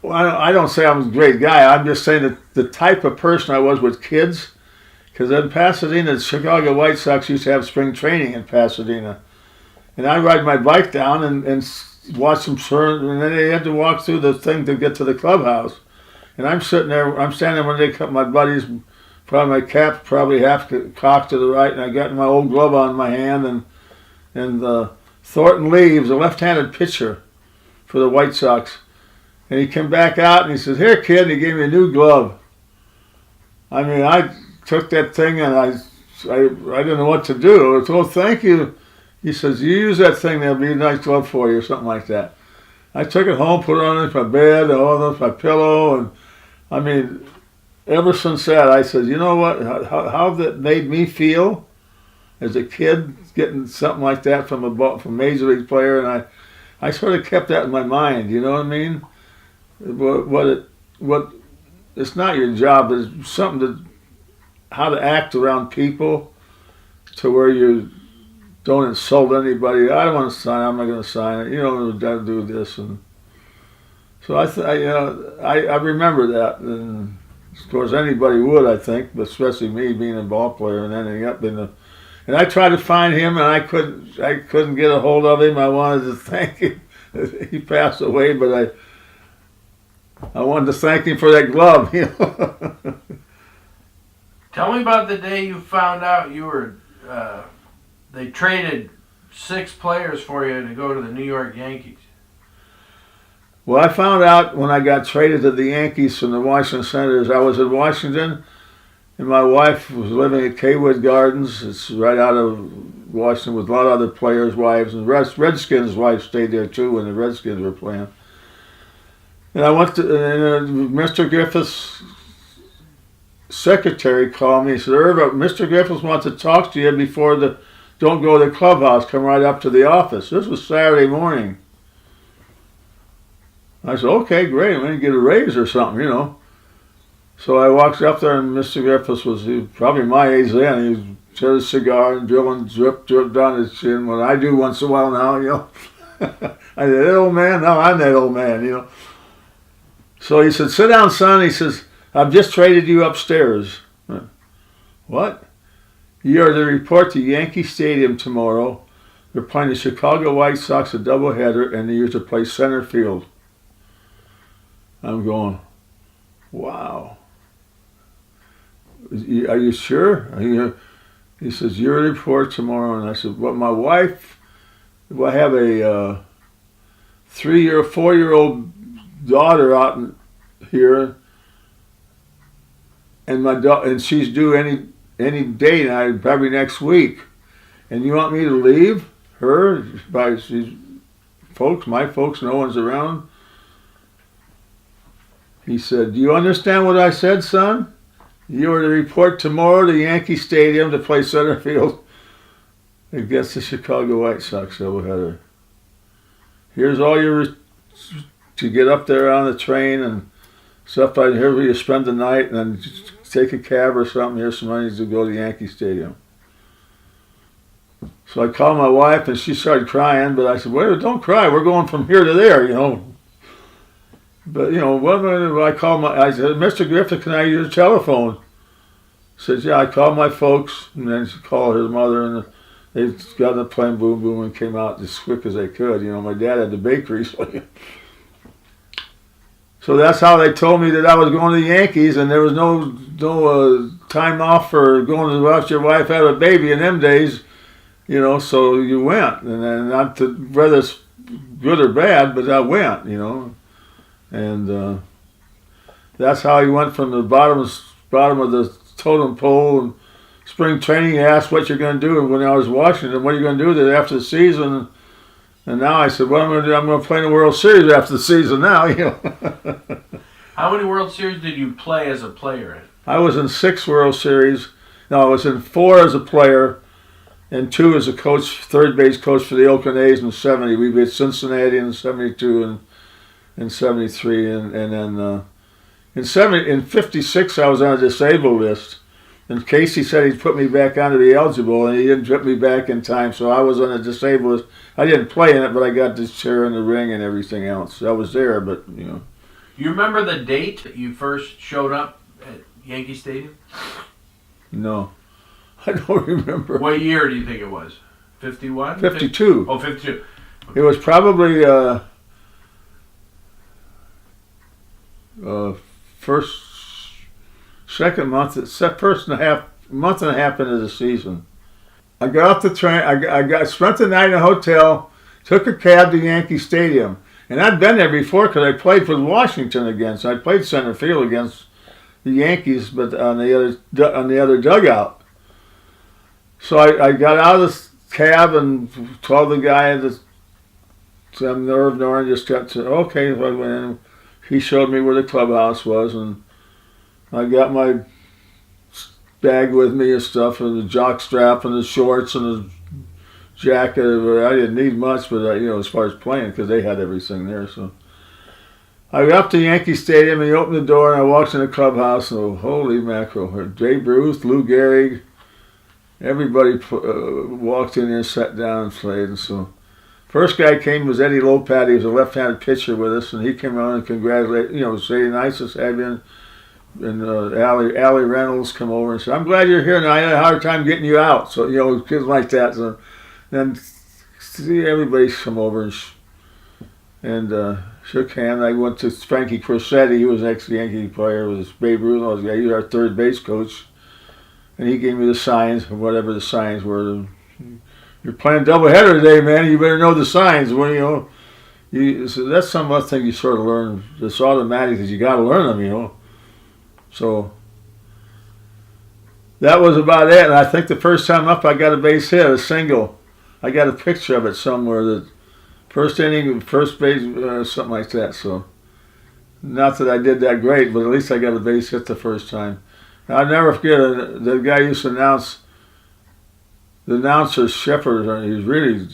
well, I don't say I'm a great guy. I'm just saying that the type of person I was with kids, because in Pasadena, the Chicago White Sox used to have spring training in Pasadena, and I ride my bike down and watch them turn, and then they had to walk through the thing to get to the clubhouse, and I'm standing there when they cut my buddies. Probably my cap's probably half cocked to the right, and I got my old glove on my hand, and Thornton Leaves, a left-handed pitcher for the White Sox, and he came back out and he says, "Here, kid," and he gave me a new glove. I mean, I took that thing and I didn't know what to do. I said, "Oh, thank you." He says, "You use that thing, that'll be a nice glove for you," or something like that. I took it home, put it on my bed, on my pillow, and I mean, ever since that, I said, you know what, how that made me feel as a kid, getting something like that from a Major League player, and I sort of kept that in my mind, you know what I mean? What it's not your job, but it's something how to act around people to where you don't insult anybody. "I don't want to sign, I'm not going to sign it. You don't do this." And so I remember that, and of course anybody would, I think, but especially me being a ball player and ending up in the. And I tried to find him, and I couldn't get a hold of him. I wanted to thank him. He passed away, but I wanted to thank him for that glove, you know. Tell me about the day you found out you were. They traded 6 players for you to go to the New York Yankees. Well, I found out when I got traded to the Yankees from the Washington Senators. I was in Washington, and my wife was living at Kaywood Gardens. It's right out of Washington with a lot of other players' wives. And Redskins' wives stayed there, too, when the Redskins were playing. And I went to, Mr. Griffith's secretary called me. He said, "Irv, Mr. Griffith wants to talk to you before don't go to the clubhouse. Come right up to the office." This was Saturday morning. I said, "Okay, great. I'm going to get a raise or something, you know." So I walked up there, and Mr. Griffiths was probably my age then. He was had a cigar and drip down his chin. What I do once in a while now, you know. I said, "That old man?" "No, I'm that old man, you know." So he said, "Sit down, son." He says, "I've just traded you upstairs." "What?" "You are to report to Yankee Stadium tomorrow. They're playing the Chicago White Sox a doubleheader, and you're to play center field." I'm going, wow. "Are you sure?" He says, "You're to report tomorrow." And I said, "Well, my wife, I have a 4-year-old daughter out here, and she's due any day now, probably next week. And you want me to leave her by my folks, no one's around?" He said, "Do you understand what I said, son? You are to report tomorrow to Yankee Stadium to play center field against the Chicago White Sox doubleheader. Here's all to get up there on the train and stuff. Here where you spend the night and then take a cab or something. Here's some money to go to Yankee Stadium." So I called my wife, and she started crying, but I said, "Well, don't cry. We're going from here to there, you know." But, you know, I said, "Mr. Griffith, can I use your telephone?" He says, "Yeah." I called my folks, and then she called his mother, and they got in the plane, boom, boom, and came out as quick as they could. You know, my dad had the bakery, so that's how they told me that I was going to the Yankees, and there was no time off for going to watch your wife have a baby in them days, you know, so you went. And then not whether it's good or bad, but I went, you know. And that's how he went from the bottom of the totem pole and spring training, you asked what you're going to do. When I was watching them, what are you going to do after the season? And now I said, well, I'm going to play in the World Series after the season now. How many World Series did you play as a player in? I was in 6 World Series. No, I was in 4 as a player and 2 as a coach, third base coach for the Oakland A's in '70. We beat Cincinnati in '72 and in '73, and then in '56 I was on a disabled list. And Casey said he'd put me back on to be eligible, and he didn't put me back in time, so I was on a disabled list. I didn't play in it, but I got this chair in the ring and everything else. I was there, but You remember the date that you first showed up at Yankee Stadium? No, I don't remember. What year do you think it was? 51? 52. Oh, 52. It was probably second month, month and a half into the season. I got off the train. I spent the night in a hotel, took a cab to Yankee Stadium, and I'd been there before because I played for Washington again. So I played center field against the Yankees, but on the other dugout. So I got out of the cab and told the guy that I'm Irv Noren. Just got to okay. So I went in. He showed me where the clubhouse was, and I got my bag with me and stuff, and the jock strap and the shorts and the jacket. I didn't need much, but as far as playing, because they had everything there. So I got up to Yankee Stadium, and he opened the door, and I walked in the clubhouse, and holy mackerel! Babe Ruth, Lou Gehrig, everybody walked in there, sat down, and played. And so first guy came was Eddie Lopat. He was a left-handed pitcher with us, and he came on and congratulated, say nice to have you. And Allie Reynolds come over and said, "I'm glad you're here, and I had a hard time getting you out." So kids like that. So then see everybody come over and shook hands. I went to Frankie Crosetti. He was an ex-Yankee player. Was Babe Ruth. He was our third base coach, and he gave me the signs, whatever the signs were. You're playing doubleheader today, man. You better know the signs. So that's some other thing you sort of learn. It's automatic because you got to learn them, So that was about it. And I think the first time up, I got a base hit, a single. I got a picture of it somewhere. The first inning, first base, something like that. So not that I did that great, but at least I got a base hit the first time. And I'll never forget, the guy used to announce, the announcer, Shepard, he's really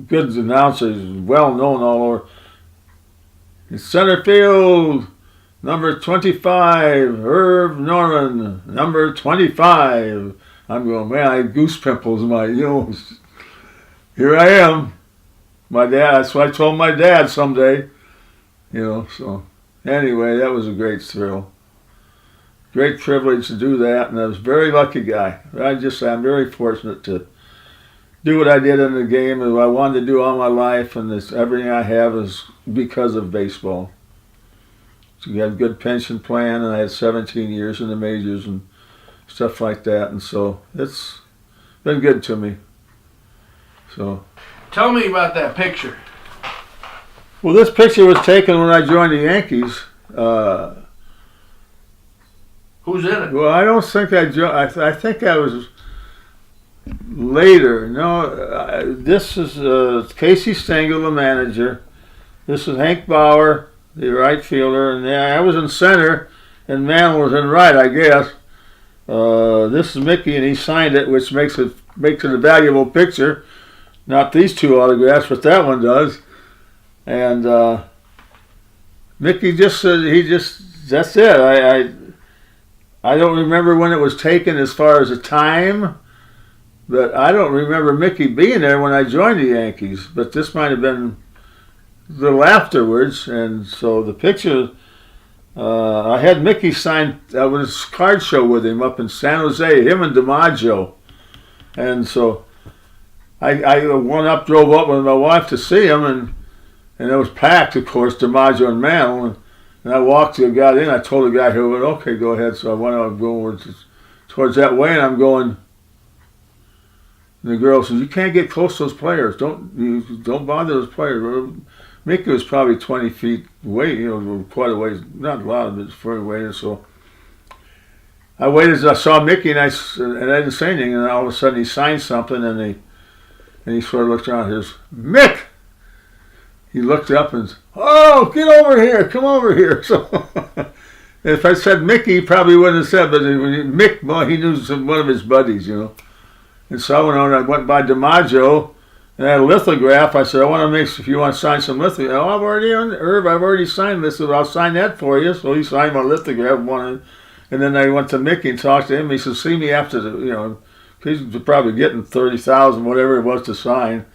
good announcer. He's well known all over. In center field, number 25, Irv Noren, number 25. I'm going, man, I had goose pimples. Here I am. My dad, that's what I told my dad someday. So anyway, that was a great thrill. Great privilege to do that, and I was a very lucky guy. I'm very fortunate to do what I did in the game and what I wanted to do all my life, and everything I have is because of baseball. So we had a good pension plan, and I had 17 years in the majors and stuff like that, and so it's been good to me. So, tell me about that picture. Well, this picture was taken when I joined the Yankees. Who's in it? Well, I don't think I joined. I think I was later. No, this is Casey Stengel, the manager. This is Hank Bauer, the right fielder, and I was in center, and Mantle was in right, I guess. This is Mickey, and he signed it, which makes it a valuable picture. Not these two autographs, but that one does. And Mickey just said that's it. I don't remember when it was taken as far as the time, but I don't remember Mickey being there when I joined the Yankees. But this might have been a little afterwards, and so the picture, I had Mickey sign. I was a card show with him up in San Jose, him and DiMaggio, and so I drove up with my wife to see him, and it was packed, of course, DiMaggio and Mantle, and I got in. I told the guy who went, okay, go ahead. So I went out going towards that way, and I'm going. And the girl says, "You can't get close to those players. Don't bother those players." Mickey was probably 20 feet away, quite a ways, not a lot of it, far away. So I waited until I saw Mickey, and I didn't say anything, and all of a sudden he signed something, and he sort of looked around and says, Mick! He looked up and said, oh, get over here, come over here. So if I said Mickey, he probably wouldn't have said, but Mick, well, he knew one of his buddies, you know. And so I went on, I went by DiMaggio, and I had a lithograph. I said, I want to make, if you want to sign some lithograph. Oh, Irv, I've already signed this, so I'll sign that for you. So he signed my lithograph, and then I went to Mickey and talked to him. He said, see me after the, you know, he's probably getting 30,000, whatever it was to sign.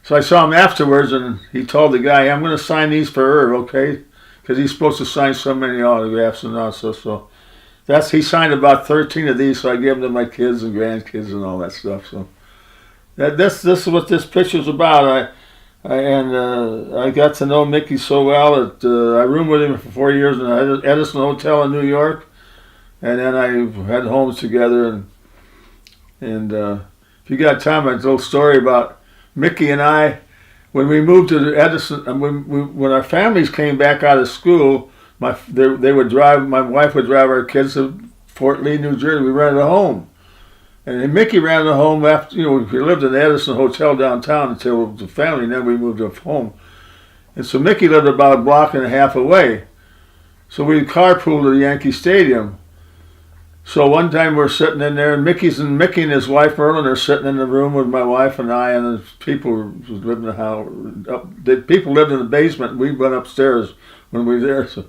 So I saw him afterwards, and he told the guy, I'm going to sign these for Irv, okay? Because he's supposed to sign so many autographs and all. So he signed about 13 of these, so I gave them to my kids and grandkids and all that stuff. So this is what this picture's about. I got to know Mickey so well that I roomed with him for 4 years in the Edison Hotel in New York, and then I had homes together. And if you got time, a little story about Mickey and I, when we moved to Edison, and when our families came back out of school, my wife would drive our kids to Fort Lee, New Jersey. We rented a home, and Mickey rented a home after, you know, we lived in the Edison Hotel downtown until the family, and then we moved to home. And so Mickey lived about a block and a half away, so we carpooled to the Yankee Stadium. So one time we're sitting in there, and Mickey and his wife Merlin are sitting in the room with my wife and I, and the people lived in the house. People lived in the basement, and we went upstairs when we were there. So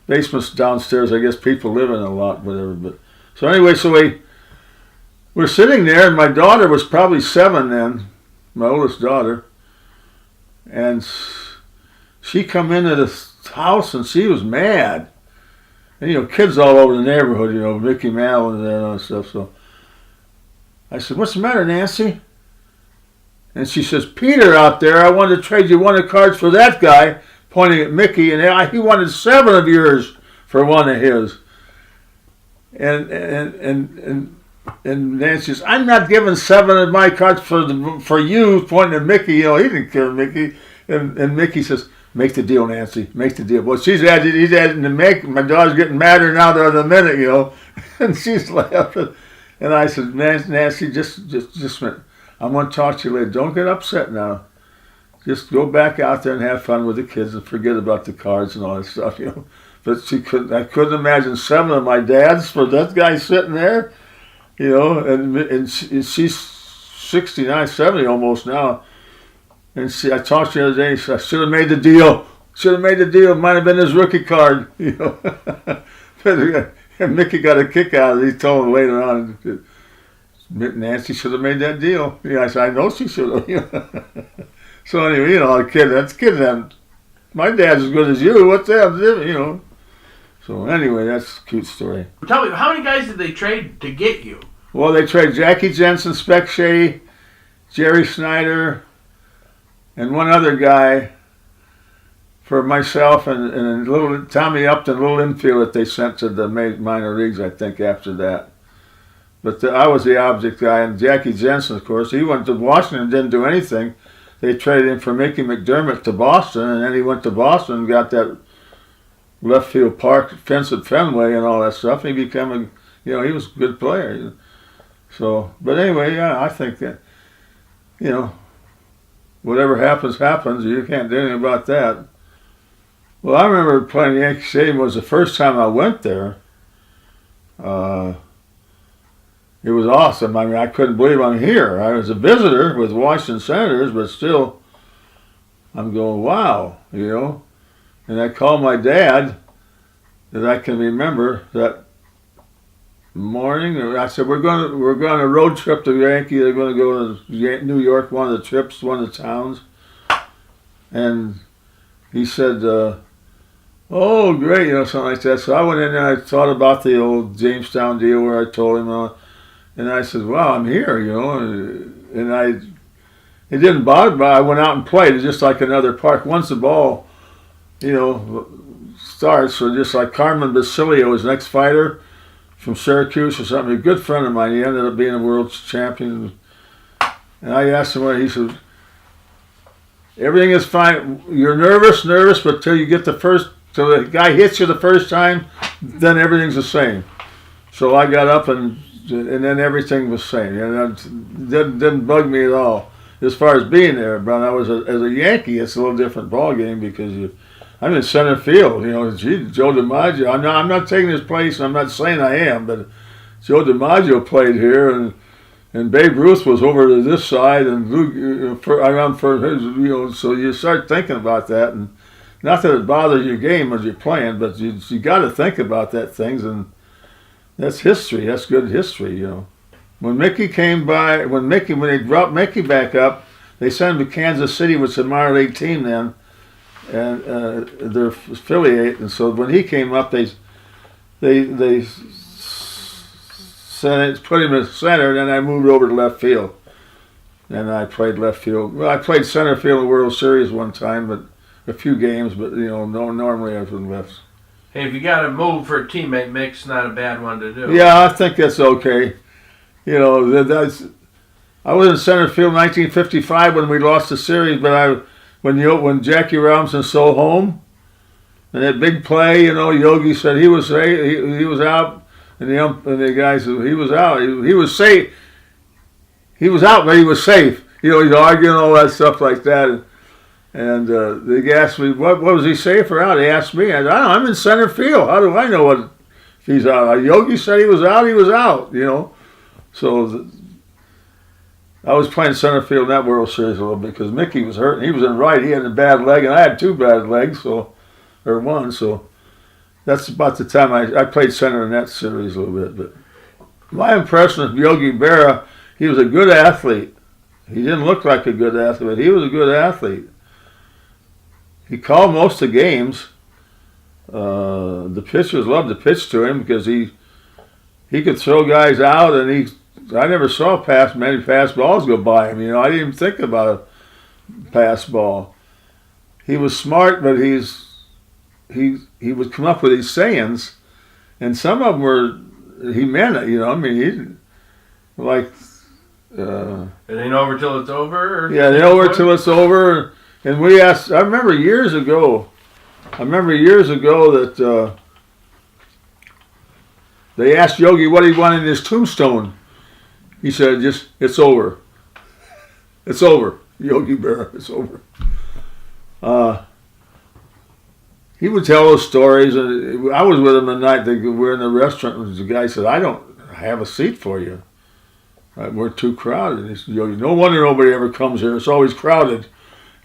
basement's downstairs. I guess people live in it a lot, whatever. But so anyway, we're sitting there, and my daughter was probably 7 then, my oldest daughter, and she come into the house and she was mad. And, you know, kids all over the neighborhood, you know, Mickey Mantle and all that stuff. So I said, what's the matter, Nancy? And she says, Peter out there, I wanted to trade you one of the cards for that guy, pointing at Mickey, and he wanted 7 of yours for one of his. And Nancy says, I'm not giving 7 of my cards for you, pointing at Mickey. You know, he didn't care, Mickey. And Mickey says, make the deal, Nancy. Make the deal. Well, he's adding to make. My daughter's getting madder now the other minute, you know. And she's laughing. And I said, Nancy, just a minute. I'm going to talk to you later. Don't get upset now. Just go back out there and have fun with the kids and forget about the cards and all that stuff, you know. But I couldn't imagine 7 of my dads for that guy sitting there, you know. And she's 69, 70 almost now. And I talked to her the other day. I should have made the deal. It might have been his rookie card, you know. And Mickey got a kick out of it. He told him later on, Nancy should have made that deal. Yeah, I said, I know she should have. You know? So anyway, you know, kids. My dad's as good as you. What's that? You know. So anyway, that's a cute story. Tell me, how many guys did they trade to get you? Well, they traded Jackie Jensen, Spec Shea, Jerry Snyder, and one other guy for myself and a little Tommy Upton, a little infield that they sent to the minor leagues, I think, after that. But I was the object guy, and Jackie Jensen, of course, he went to Washington and didn't do anything. They traded him for Mickey McDermott to Boston, and then he went to Boston and got that left field park fence at Fenway and all that stuff. And he became he was a good player. So, but anyway, yeah, I think that, you know, whatever happens, happens. You can't do anything about that. Well, I remember playing Yankee Stadium. Was the first time I went there. It was awesome. I mean, I couldn't believe I'm here. I was a visitor with Washington Senators, but still, I'm going, wow, you know. And I called my dad, that I can remember, that morning. I said, we're going on a road trip to Yankee. They're going to go to New York, one of the trips, one of the towns. And he said, oh, great, you know, something like that. So I went in there and I thought about the old Jamestown deal where I told him, and I said, wow, I'm here, you know. And it didn't bother me. I went out and played. It's just like another park. Once the ball, you know, starts, so just like Carmen Basilio, his next fighter from Syracuse or something, a good friend of mine. He ended up being a world champion. And I asked him, he said, everything is fine. You're nervous, but till you get till the guy hits you the first time, then everything's the same. So I got up and then everything was same. And it didn't bug me at all as far as being there. But I was as a Yankee, it's a little different ball game because I'm in center field. Gee, Joe DiMaggio. I'm not taking his place. I'm not saying I am, but Joe DiMaggio played here, and Babe Ruth was over to this side, and around for his. So you start thinking about that, and not that it bothers your game as you're playing, but you got to think about that things, and that's history. That's good history, When Mickey came by, when they brought Mickey back up, they sent him to Kansas City, which was a minor league team then, and their affiliate. And so when he came up, they put him in center, and then I moved over to left field. And I played left field. Well, I played center field in the World Series one time, but a few games. But normally I was in left. Hey, if you got to move for a teammate, Mick's not a bad one to do. Yeah, I think that's okay. I was in center field in 1955 when we lost the series, but when Jackie Robinson stole home, and that big play, Yogi said he was out, and the guy said he was out. He was safe. He was out, but he was safe. He's arguing all that stuff like that, and they asked me what was he safe or out. He asked me, I don't know, I'm in center field. How do I know if he's out? Yogi said he was out. He was out. So. I was playing center field in that World Series a little bit because Mickey was hurt. He was in right. He had a bad leg, and I had two bad legs, or one. So that's about the time I played center in that series a little bit. But my impression of Yogi Berra, he was a good athlete. He didn't look like a good athlete, but he was a good athlete. He called most of the games. The pitchers loved to pitch to him because he could throw guys out, and I never saw many pass balls go by him. I didn't even think about a pass ball. He was smart, but he would come up with these sayings, and some of them he meant it. It ain't over till it's over. Yeah, it ain't over till it's over. And we asked. I remember years ago that they asked Yogi what he wanted in his tombstone. He said, it's over. It's over. Yogi Berra, it's over. He would tell those stories. And I was with him the night we were in the restaurant, and the guy said, I don't have a seat for you. We're too crowded. He said, Yogi, no wonder nobody ever comes here. It's always crowded.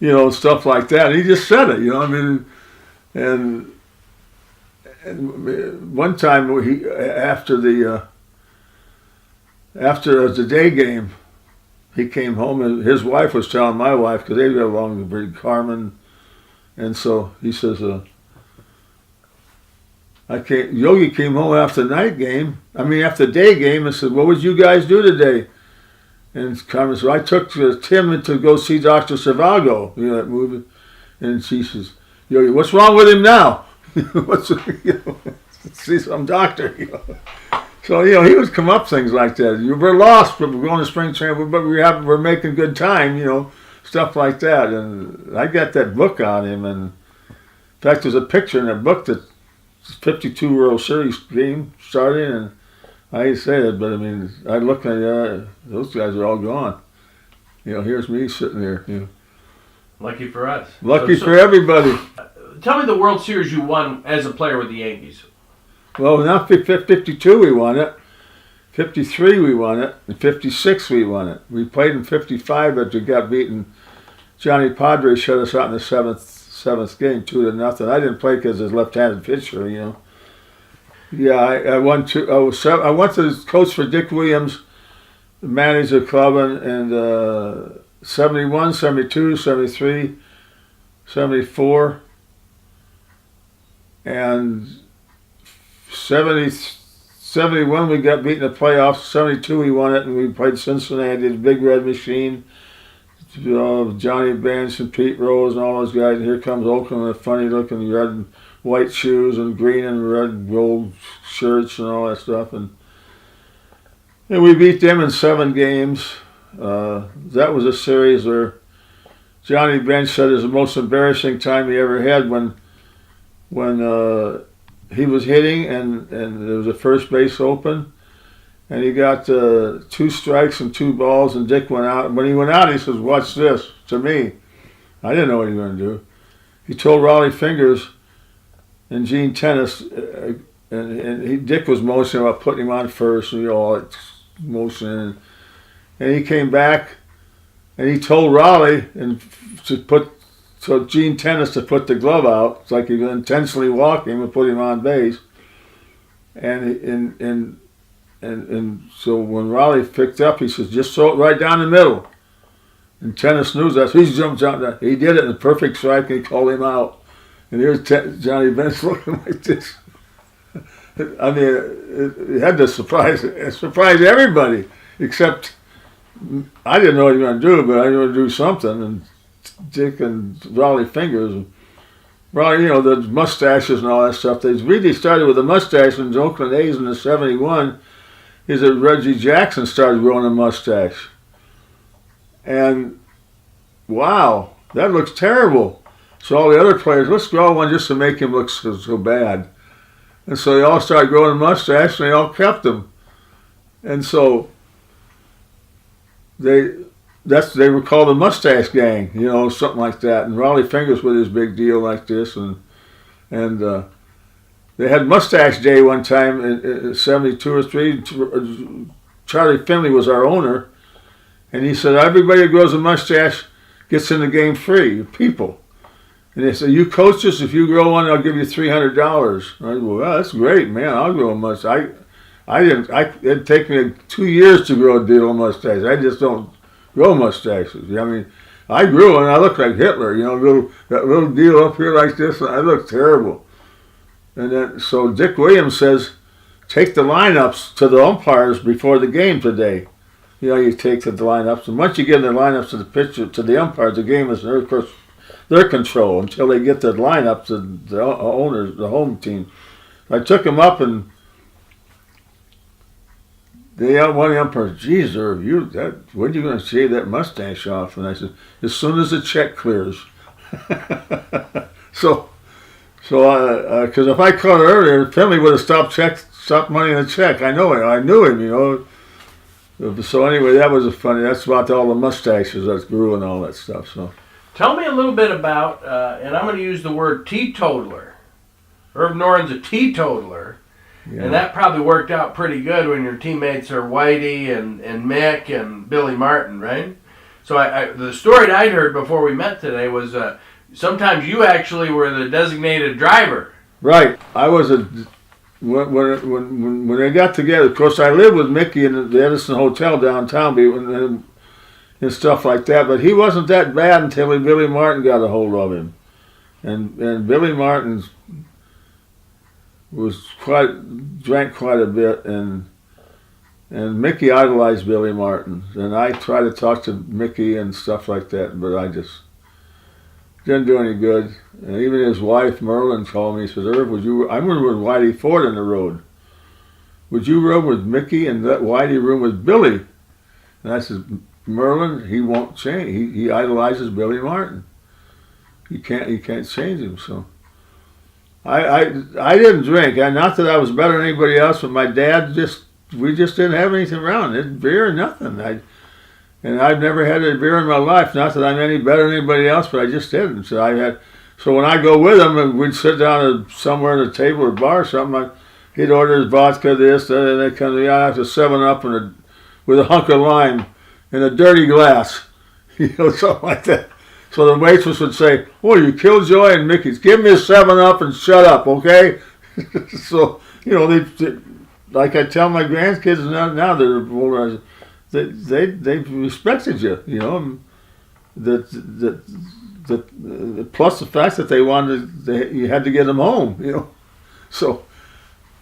Stuff like that. And he just said it, and one time after the day game, he came home, and his wife was telling my wife, because they got along with Carmen, and so he says, Yogi came home after the day game, and said, what would you guys do today? And Carmen said, I took Tim to go see Dr. Zhivago, that movie, and she says, Yogi, what's wrong with him now? See some doctor, So, he would come up things like that. We're lost, but we're going to spring training, but we're making good time, stuff like that. And I got that book on him. And in fact, there's a picture in that book that 52 World Series game starting. And I hate to say it, but I look at those guys are all gone. Here's me sitting there. Lucky for us. Lucky for everybody. Tell me the World Series you won as a player with the Yankees. Well, not 52 we won it, 53 we won it, and 56 we won it. We played in 55, but we got beaten. Johnny Padre shut us out in the seventh game, 2-0. I didn't play because his left-handed pitcher, Yeah, I won two. I went to the coach for Dick Williams, managed the club, and 71, 72, 73, 74, and 71 we got beat in the playoffs. 72 we won it, and we played Cincinnati, the Big Red Machine, Johnny Bench and Pete Rose and all those guys. And here comes Oakland with funny-looking red and white shoes and green and red gold shirts and all that stuff. And we beat them in 7 games. That was a series where Johnny Bench said it was the most embarrassing time he ever had when he was hitting, and there was a first base open, and he got 2 strikes and 2 balls, and Dick went out. And when he went out, he says, "Watch this," to me. I didn't know what he was going to do. He told Raleigh Fingers and Gene Tennis, Dick was motioning about putting him on first, and all motioning. And he came back, and he told Raleigh so Gene Tennis to put the glove out. It's like he was intentionally walking and put him on base. And so when Raleigh picked up, he says, "Just throw it right down the middle." And Tennis knew that, so he jumped out. He did it in a perfect strike, and he called him out. And here's Johnny Bench looking like this. I mean, it had to surprise everybody, except I didn't know what he was going to do, but I knew to do something. And Dick and Raleigh Fingers, and Raleigh, the mustaches and all that stuff. They really started with the mustache in the Oakland A's in the '71. Is that Reggie Jackson started growing a mustache. And wow, that looks terrible. So all the other players, let's grow one just to make him look so bad. And so they all started growing a mustache, and they all kept them. And so they were called the Mustache Gang, something like that. And Raleigh Fingers with his big deal like this, and they had Mustache Day one time in '72 or '3. Charlie Finley was our owner, and he said, "Everybody who grows a mustache gets in the game free, people." And they said, "You coaches, if you grow one, I'll give you $300. I said, "Well, that's great, man. I'll grow a mustache." It'd take me 2 years to grow a deal mustache. I just don't grow mustaches. I mean, I grew one. I look like Hitler, that little deal up here like this. I look terrible. And then, so Dick Williams says, "Take the lineups to the umpires before the game today." You take the lineups, and once you get the lineups to the pitcher, to the umpires, the game is their control until they get the lineup to the owners, the home team. I took them up, and one of the umpires, "Geez, Irv, when are you going to shave that mustache off?" And I said, "As soon as the check clears." Because if I caught it earlier, Finley would have stopped money in the check. I knew him. So anyway, that was that's about all the mustaches that grew and all that stuff. So, tell me a little bit about, and I'm going to use the word teetotaler. Irv Noren's a teetotaler, and that probably worked out pretty good when your teammates are Whitey and Mick and Billy Martin, right? So the story that I'd heard before we met today was sometimes you actually were the designated driver. Right, I was when they got together. Of course, I lived with Mickey in the Edison Hotel downtown, and stuff like that. But he wasn't that bad until Billy Martin got a hold of him, and Billy Martin drank quite a bit, and Mickey idolized Billy Martin, and I tried to talk to Mickey and stuff like that, but I just didn't do any good. And even his wife, Merlin, called me. He said, "Irv, I remember when Whitey Ford in the road. Would you room with Mickey and let Whitey room with Billy?" And I said, "Merlin, he won't change. He idolizes Billy Martin. He can't change him." So I didn't drink. Not that I was better than anybody else, but my dad we just didn't have anything around. It beer or nothing. And I've never had a beer in my life. Not that I'm any better than anybody else, but I just didn't. So when I go with him, and we'd sit down somewhere at a table or bar or something, he'd order his vodka, this, that, and they come to me. I have to 7-Up with a hunk of lime in a dirty glass, something like that. So the waitress would say, "Oh, you Killjoy and Mickey's. Give me a 7-Up and shut up, okay?" So they like I tell my grandkids now they're older. They respected you, plus the fact that you had to get them home, So,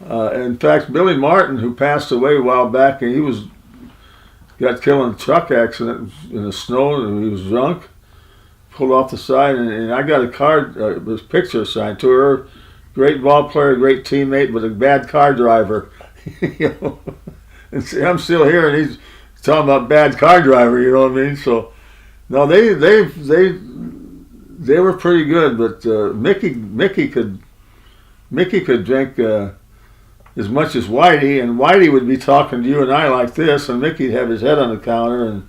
in fact, Billy Martin, who passed away a while back, and he got killed in a truck accident in the snow, and he was drunk, pulled off the side, and I got a card, this picture signed to her. Great ball player, great teammate, but a bad car driver, And see, I'm still here, and he's talking about bad car driver, you know what I mean? So, no, they were pretty good, but Mickey could Mickey could drink as much as Whitey, and Whitey would be talking to you and I like this, and Mickey'd have his head on the counter and,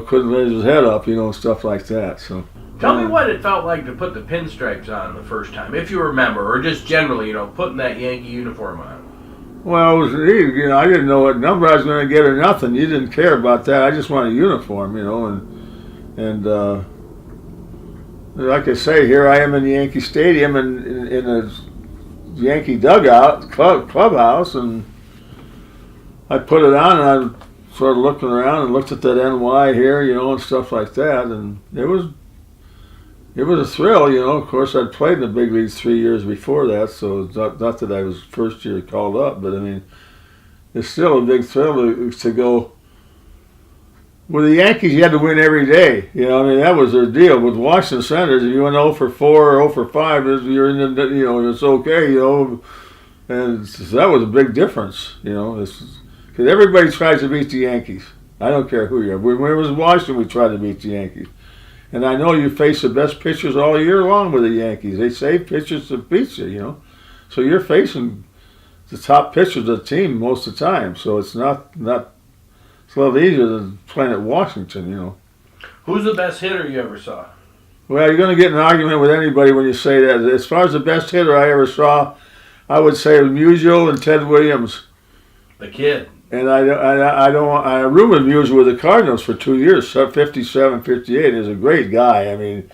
couldn't raise his head up, stuff like that. So tell me what it felt like to put the pinstripes on the first time, if you remember, or just generally, putting that Yankee uniform on. Well, it was easy. I didn't know what number I was going to get or nothing. You didn't care about that. I just wanted a uniform, and like I say, here I am in the Yankee Stadium and in a Yankee dugout, clubhouse, and I put it on and I started looking around and looked at that NY here, and stuff like that, and it was a thrill, Of course, I'd played in the big leagues 3 years before that, so it's not that I was first year called up, but I mean, it's still a big thrill to go. With the Yankees, you had to win every day. That was their deal. With Washington Senators, if you went 0 for 4 or 0 for 5, you're in the, it's okay, And so that was a big difference, because everybody tries to beat the Yankees. I don't care who you are. When it was Washington, we tried to beat the Yankees. And I know you face the best pitchers all year long with the Yankees. They save pitchers to beat you, So you're facing the top pitchers of the team most of the time. So it's not it's a little easier than playing at Washington, Who's the best hitter you ever saw? Well, you're going to get in an argument with anybody when you say that. As far as the best hitter I ever saw, I would say Musial and Ted Williams. The kid. And I roomed with Musial with the Cardinals for 2 years, 57, 58. He's a great guy. I mean,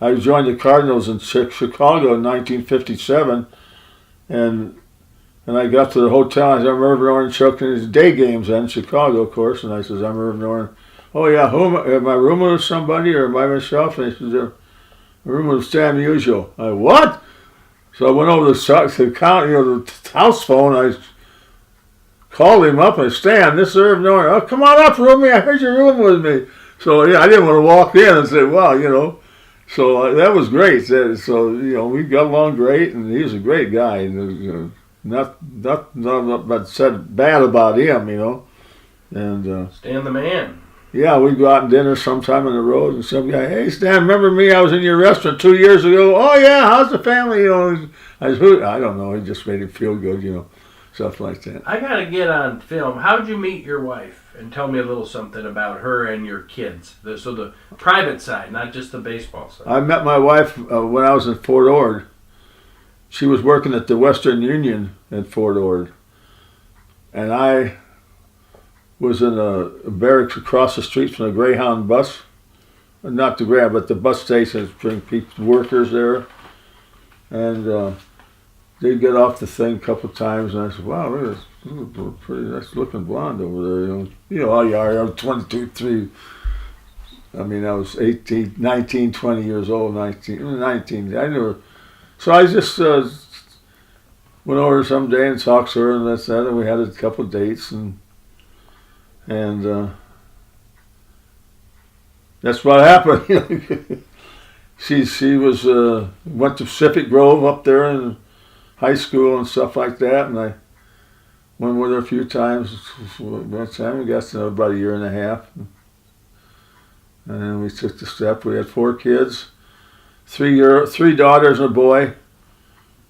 I joined the Cardinals in Chicago in 1957, and I got to the hotel. I said, I'm Irv Noren choking his day games in Chicago, of course. And I says, I'm Irv Noren. Oh, yeah, am I rooming with somebody or by myself? And he says, I'm rooming with Stan Musial. I what? So I went over to the house phone. I called him up and Stan, this is Irv Noren. Oh, come on up, roomie. I heard you're rooming with me. So, yeah, I didn't want to walk in and say, wow, So that was great. So, we got along great, and he was a great guy. Not said bad about him, And Stan the man. Yeah, we'd go out and dinner sometime on the road, and some guy, hey Stan, remember me? I was in your restaurant 2 years ago. Oh yeah, how's the family? I don't know. It just made him feel good, stuff like that. I gotta get on film. How'd you meet your wife? And tell me a little something about her and your kids. So the private side, not just the baseball side. I met my wife when I was in Fort Ord. She was working at the Western Union in Fort Ord, and I was in a barracks across the street from the Greyhound bus. Not the Greyhound, but the bus station, bring people, workers there. And they'd get off the thing a couple of times, and I said, wow, look at this pretty nice looking blonde over there. All you are, I was 22, 3. I mean, I was 18, 19, 20 years old, 19. I knew her. So I just went over some day and talked to her, and that's that, and we had a couple of dates, and that's what happened. She was went to Pacific Grove up there in high school and stuff like that, and I went with her a few times. One time we got to know about a year and a half, and then we took the step. We had 4 kids, 3 daughters and a boy. In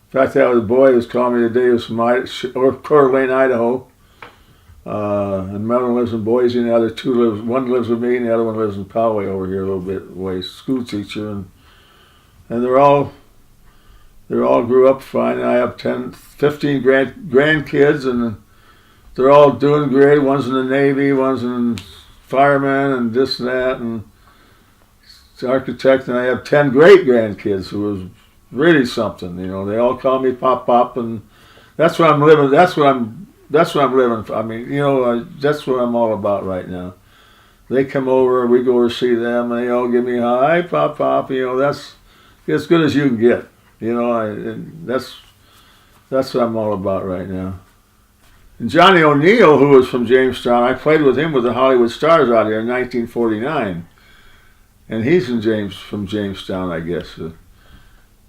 fact, that was a boy who was calling me today. He was from Coeur d'Alene, Idaho. And Mantle lives in Boise, and the other 2 one lives with me, and the other one lives in Poway over here a little bit away, school teacher, and they're all grew up fine. I have 15 grandkids, and they're all doing great. One's in the Navy, one's in fireman, and this and that, and it's architect, and I have 10 great grandkids who was really something. They all call me Pop, and that's what I'm living. That's what I'm living for. I mean, that's what I'm all about right now. They come over, we go over to see them, and they all give me a hi, Pop. That's as good as you can get. And that's what I'm all about right now. And Johnny O'Neill, who was from Jamestown, I played with him with the Hollywood Stars out here in 1949, and he's from Jamestown, I guess.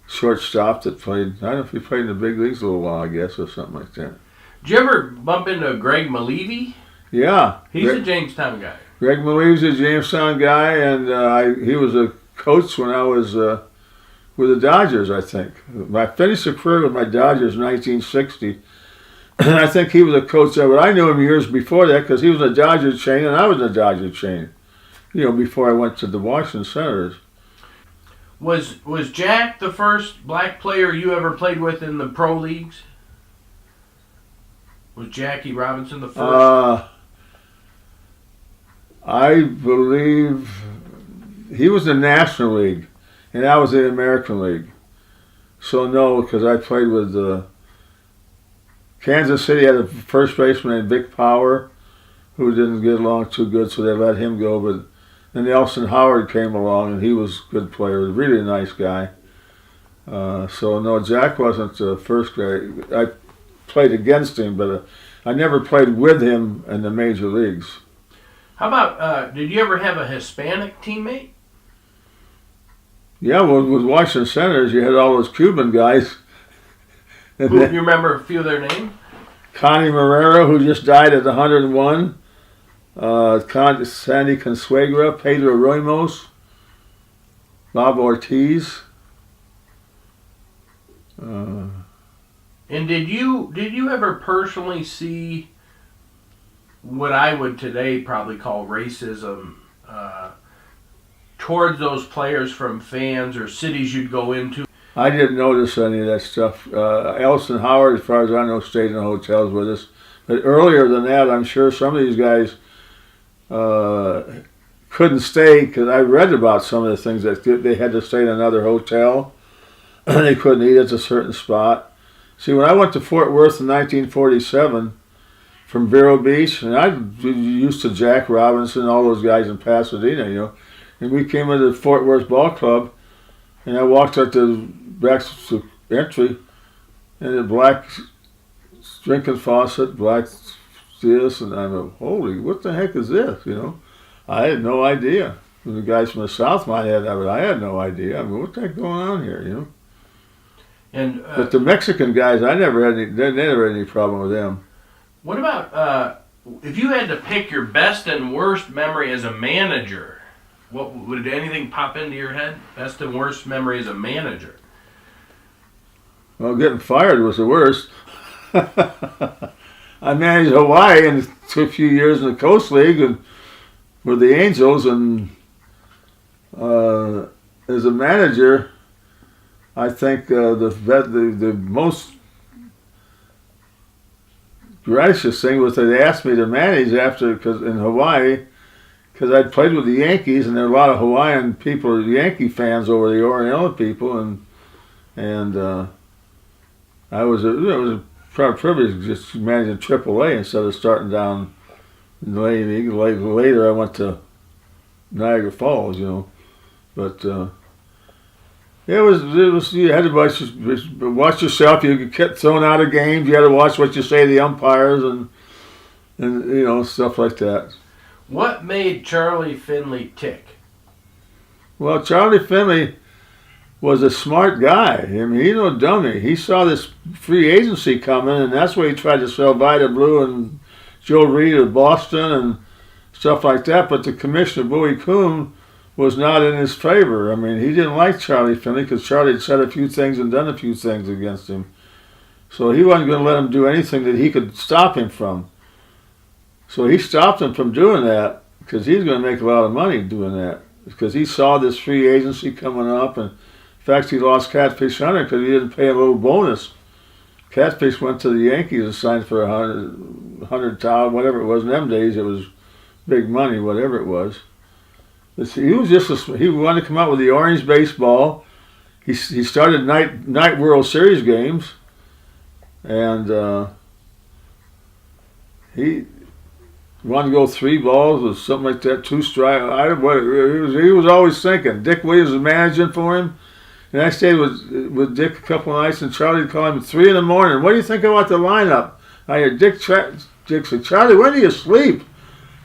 Shortstop that played. I don't know if he played in the big leagues a little while, I guess, or something like that. Did you ever bump into Greg Malevy? Yeah. He's a Jamestown guy. Greg Malevy's a Jamestown guy, and he was a coach when I was with the Dodgers, I think. I finished a career with my Dodgers in 1960. And I think he was a coach there, but I knew him years before that because he was in the Dodger chain and I was in the Dodger chain, before I went to the Washington Senators. Was Jack the first black player you ever played with in the pro leagues? Was Jackie Robinson the first? I believe he was in the National League, and I was in the American League. So no, because I played with Kansas City had a first baseman named Vic Power, who didn't get along too good, so they let him go. But then Nelson Howard came along, and he was a good player, really nice guy. So no, Jack wasn't the first guy. I played against him, but I never played with him in the major leagues. How about, did you ever have a Hispanic teammate? Yeah, well, with Washington Senators, you had all those Cuban guys. Who, you remember a few of their names? Connie Marrero, who just died at 101. Sandy Consuegra, Pedro Ramos, Bob Ortiz. And did you ever personally see what I would today probably call racism towards those players from fans or cities you'd go into? I didn't notice any of that stuff. Elson Howard, as far as I know, stayed in the hotels with us. But earlier than that, I'm sure some of these guys couldn't stay because I read about some of the things that they had to stay in another hotel. They couldn't eat at a certain spot. See, when I went to Fort Worth in 1947 from Vero Beach, and I used to Jack Robinson, all those guys in Pasadena, and we came into the Fort Worth Ball Club, and I walked up to the back entry, and a black drinking faucet, black this, and I'm like, holy, what the heck is this, I had no idea. The guys from the South might have that, but I had no idea. I mean, what the heck going on here, And but the Mexican guys, I never had any problem with them. What about if you had to pick your best and worst memory as a manager? What would anything pop into your head? Best and worst memory as a manager? Well, getting fired was the worst. I managed Hawaii and took a few years in the Coast League and with the Angels, and as a manager, I think the most gracious thing was they asked me to manage because in Hawaii, because I'd played with the Yankees, and there were a lot of Hawaiian people, Yankee fans over the Oriental people, and it was a privilege just managing AAA instead of starting down in the league. Later, I went to Niagara Falls, but it was you had to watch yourself. You get thrown out of games. You had to watch what you say to the umpires and stuff like that. What made Charlie Finley tick? Well, Charlie Finley was a smart guy. I mean, he's no dummy. He saw this free agency coming, and that's why he tried to sell Vida Blue and Joe Reed of Boston and stuff like that. But the commissioner, Bowie Kuhn, was not in his favor. I mean, he didn't like Charlie Finley because Charlie had said a few things and done a few things against him. So he wasn't going to let him do anything that he could stop him from. So he stopped him from doing that because he's going to make a lot of money doing that because he saw this free agency coming up. And in fact, he lost Catfish Hunter because he didn't pay a little bonus. Catfish went to the Yankees and signed for $100,000, whatever it was. In them days, it was big money, whatever it was. But he was he wanted to come out with the orange baseball. He started night World Series games, and he wanted to go 3 balls or something like that, 2 strikes. He was always thinking. Dick Williams was managing for him. And I stayed with Dick a couple of nights, and Charlie would call him at 3 in the morning. What do you think about the lineup? I hear Dick said, Charlie, when do you sleep?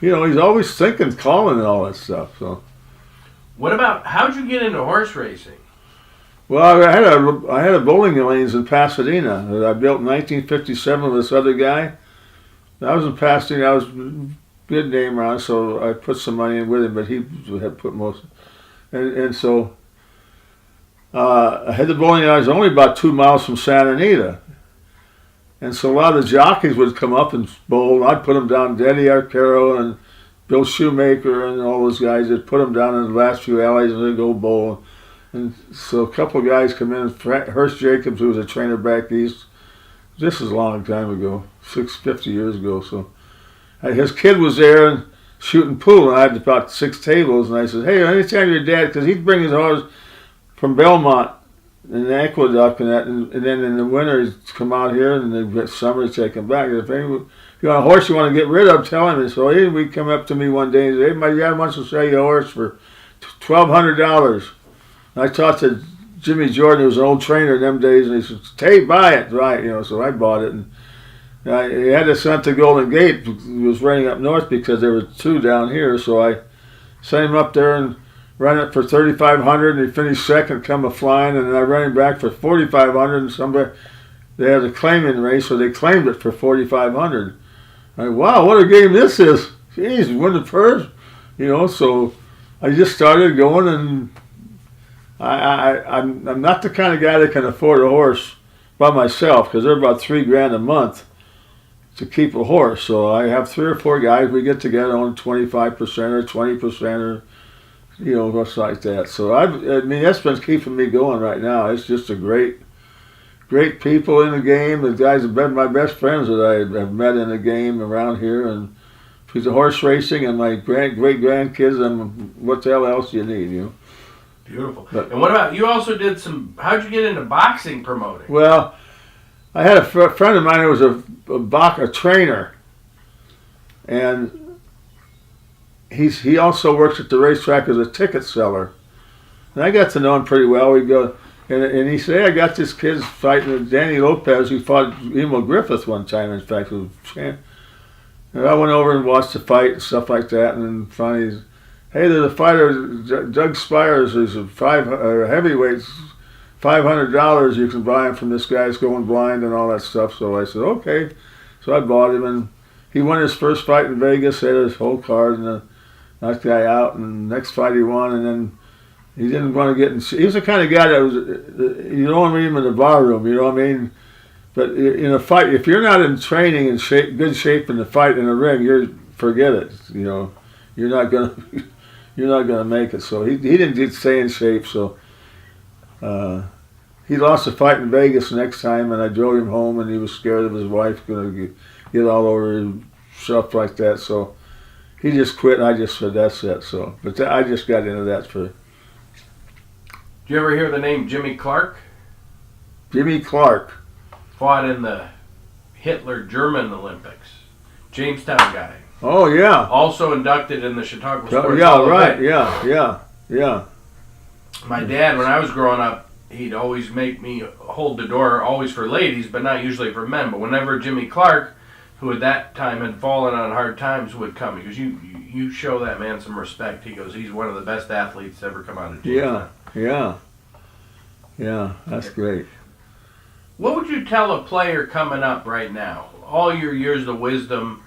He's always thinking, calling and all that stuff. So, what about, how'd you get into horse racing? Well, I had a bowling lanes in Pasadena that I built in 1957 with this other guy. I was in Pasadena. I was good name around, so I put some money in with him, but he had put most. And so I had the bowling alley. I was only about 2 miles from Santa Anita. And so a lot of the jockeys would come up and bowl. I'd put them down, Eddie Arcaro and Bill Shoemaker and all those guys. They'd put them down in the last few alleys and they'd go bowl. And so a couple of guys come in. Hearst Jacobs, who was a trainer back east. This is a long time ago, 50 years ago. So his kid was there and shooting pool, and I had about 6 tables. And I said, hey, anytime your dad, because he'd bring his horse from Belmont and Aqueduct and that, and then in the winter he'd come out here, and in the summer he'd take him back. If you want a horse you want to get rid of, tell him. And so he'd come up to me one day and say, hey, my dad wants to sell you a horse for $1,200. And I talked to Jimmy Jordan, who was an old trainer in them days, and he said, hey, buy it, right? So I bought it, and he had to send to Golden Gate. He was running up north because there were 2 down here, so I sent him up there and ran it for $3,500, and he finished second, come a flying, and then I ran him back for $4,500, and they had a claiming race, so they claimed it for $4,500. Wow, what a game this is! Jeez, win the purse, So I just started going, and I'm not the kind of guy that can afford a horse by myself, because they're about $3,000 a month to keep a horse. So I have 3 or 4 guys. We get together on 25% or 20% or what's like that. So I mean that's been keeping me going right now. It's just a great people in the game. The guys have been my best friends that I have met in the game around here, and through the horse racing and my great grandkids, and what the hell else do you need? Beautiful. And what about, you also did how'd you get into boxing promoting? Well, I had a friend of mine who was a trainer, and he also works at the racetrack as a ticket seller. And I got to know him pretty well. We'd go, and he said, hey, I got this kid fighting Danny Lopez, who fought Emo Griffith one time, in fact. And I went over and watched the fight and stuff like that, and then finally, hey, there's a fighter, Doug Spires, who's a heavyweight, $500 you can buy him from this guy that's going blind and all that stuff. So I said, okay. So I bought him, and he won his first fight in Vegas, had his whole card, and knocked the guy out, and the next fight he won, and then he didn't want to get in. He was the kind of guy that was, you don't want to meet him in the bar room, you know what I mean? But in a fight, if you're not in training and good shape in the fight in the ring, forget it. You're not gonna make it. So he didn't stay in shape. So he lost a fight in Vegas next time, and I drove him home, and he was scared of his wife going to get all over him, stuff like that. So he just quit, and I just said, that's it. So, but I just got into that for. Did you ever hear the name Jimmy Clark? Jimmy Clark. Fought in the Hitler German Olympics. Jamestown guy. Oh, yeah. Also inducted in the Chautauqua Sports Yeah, Hall of right. Fame. Yeah. My dad, when I was growing up, he'd always make me hold the door, always for ladies, but not usually for men. But whenever Jimmy Clark, who at that time had fallen on hard times, would come, he goes, you show that man some respect. He goes, he's one of the best athletes to ever come out of Jamestown. Yeah, that's great. What would you tell a player coming up right now? All your years of wisdom,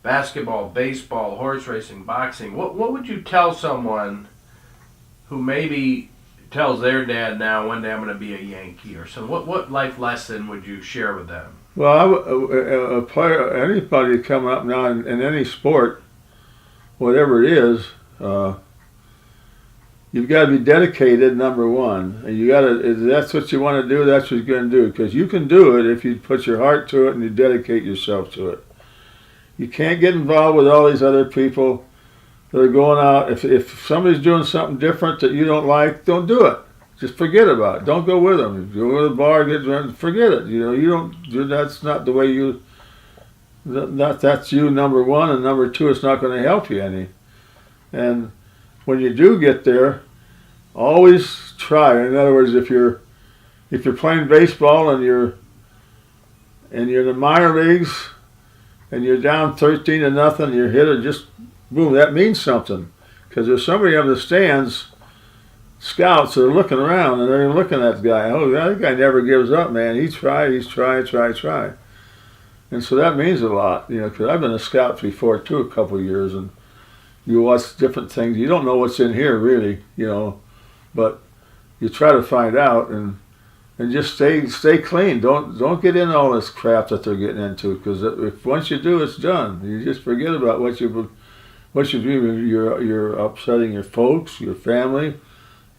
basketball, baseball, horse racing, boxing, what would you tell someone who maybe tells their dad now, one day I'm going to be a Yankee or something? What life lesson would you share with them? Well, a player, anybody coming up now in any sport, whatever it is, you've got to be dedicated, number one. And if that's what you want to do, that's what you're going to do. Because you can do it if you put your heart to it and you dedicate yourself to it. You can't get involved with all these other people that are going out. If somebody's doing something different that you don't like, don't do it. Just forget about it. Don't go with them. If you go to the bar, forget it. You don't. That's not the way you. That's you, number one, and number two, it's not going to help you any. And when you do get there, always try. In other words, if you're playing baseball and you're in the minor leagues and you're down 13-0, your hitter just boom, that means something, because there's somebody on the stands, scouts that are looking around and they're looking at the guy. Oh, that guy never gives up, man. He's try. And so that means a lot, because I've been a scout before too, a couple of years, and you watch different things. You don't know what's in here really, but you try to find out and just stay clean. Don't get in all this crap that they're getting into, because if once you do, it's done. You just forget about what you do. You're upsetting your folks, your family,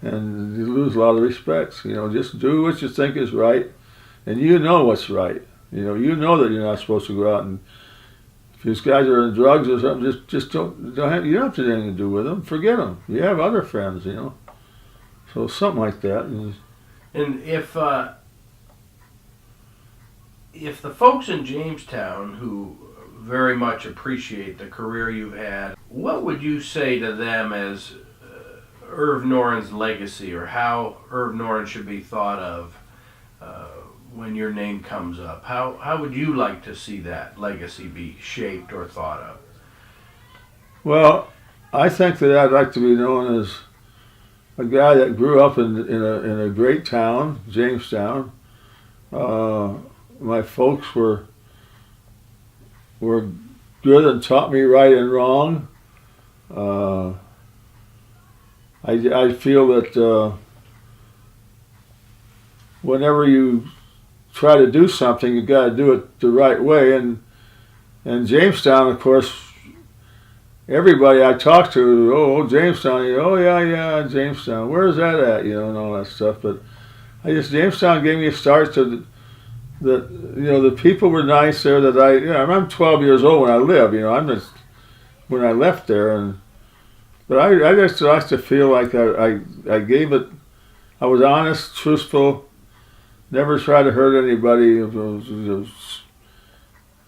and you lose a lot of respects. Just do what you think is right, and you know what's right. You know that you're not supposed to go out, and if these guys are in drugs or something, just don't have, you don't have to have anything to do with them. Forget them. You have other friends, So something like that. And if the folks in Jamestown who very much appreciate the career you've had, what would you say to them as Irv Noren's legacy, or how Irv Noren should be thought of when your name comes up? How would you like to see that legacy be shaped or thought of? Well, I think that I'd like to be known as a guy that grew up in a great town, Jamestown. My folks were good and taught me right and wrong. I feel that whenever you try to do something, you got to do it the right way. And Jamestown, of course, everybody I talk to, Jamestown, yeah, Jamestown, where's that at, and all that stuff. But Jamestown gave me a start to the people were nice there. I'm 12 years old when I live, when I left there, but I just like to feel like I gave it, I was honest, truthful, never tried to hurt anybody,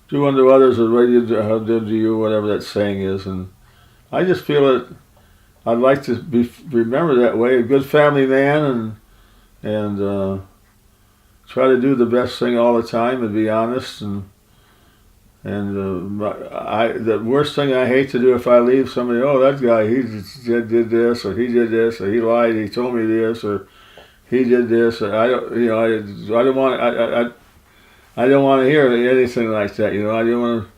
do unto others as they did to you, whatever that saying is. And I just feel that I'd like to be remembered that way, a good family man, and try to do the best thing all the time and be honest. And the worst thing I hate to do if I leave somebody, that guy, he did this, or he did this, or he lied, he told me this, or he did this. Or I don't want to hear anything like that. I don't want to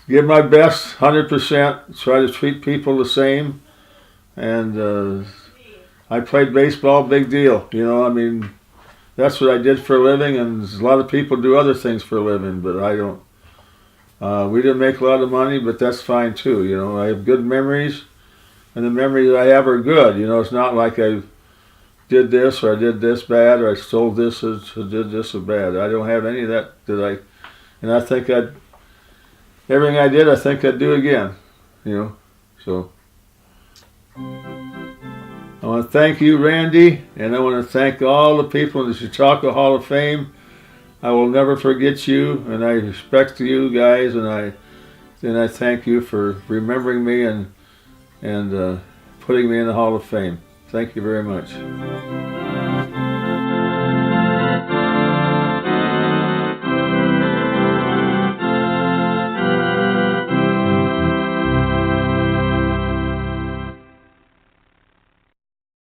give my best, 100%. Try to treat people the same. And I played baseball, big deal. That's what I did for a living. And a lot of people do other things for a living, but I don't. We didn't make a lot of money, but that's fine too. I have good memories, and the memories I have are good. It's not like I did this, or I did this bad, or I stole this, or did this or bad. I don't have any of that and I think everything I did, I think I'd do again, so. I want to thank you, Randy, and I want to thank all the people in the Chautauqua Hall of Fame. I will never forget you, and I respect you guys, and I thank you for remembering me and putting me in the Hall of Fame. Thank you very much.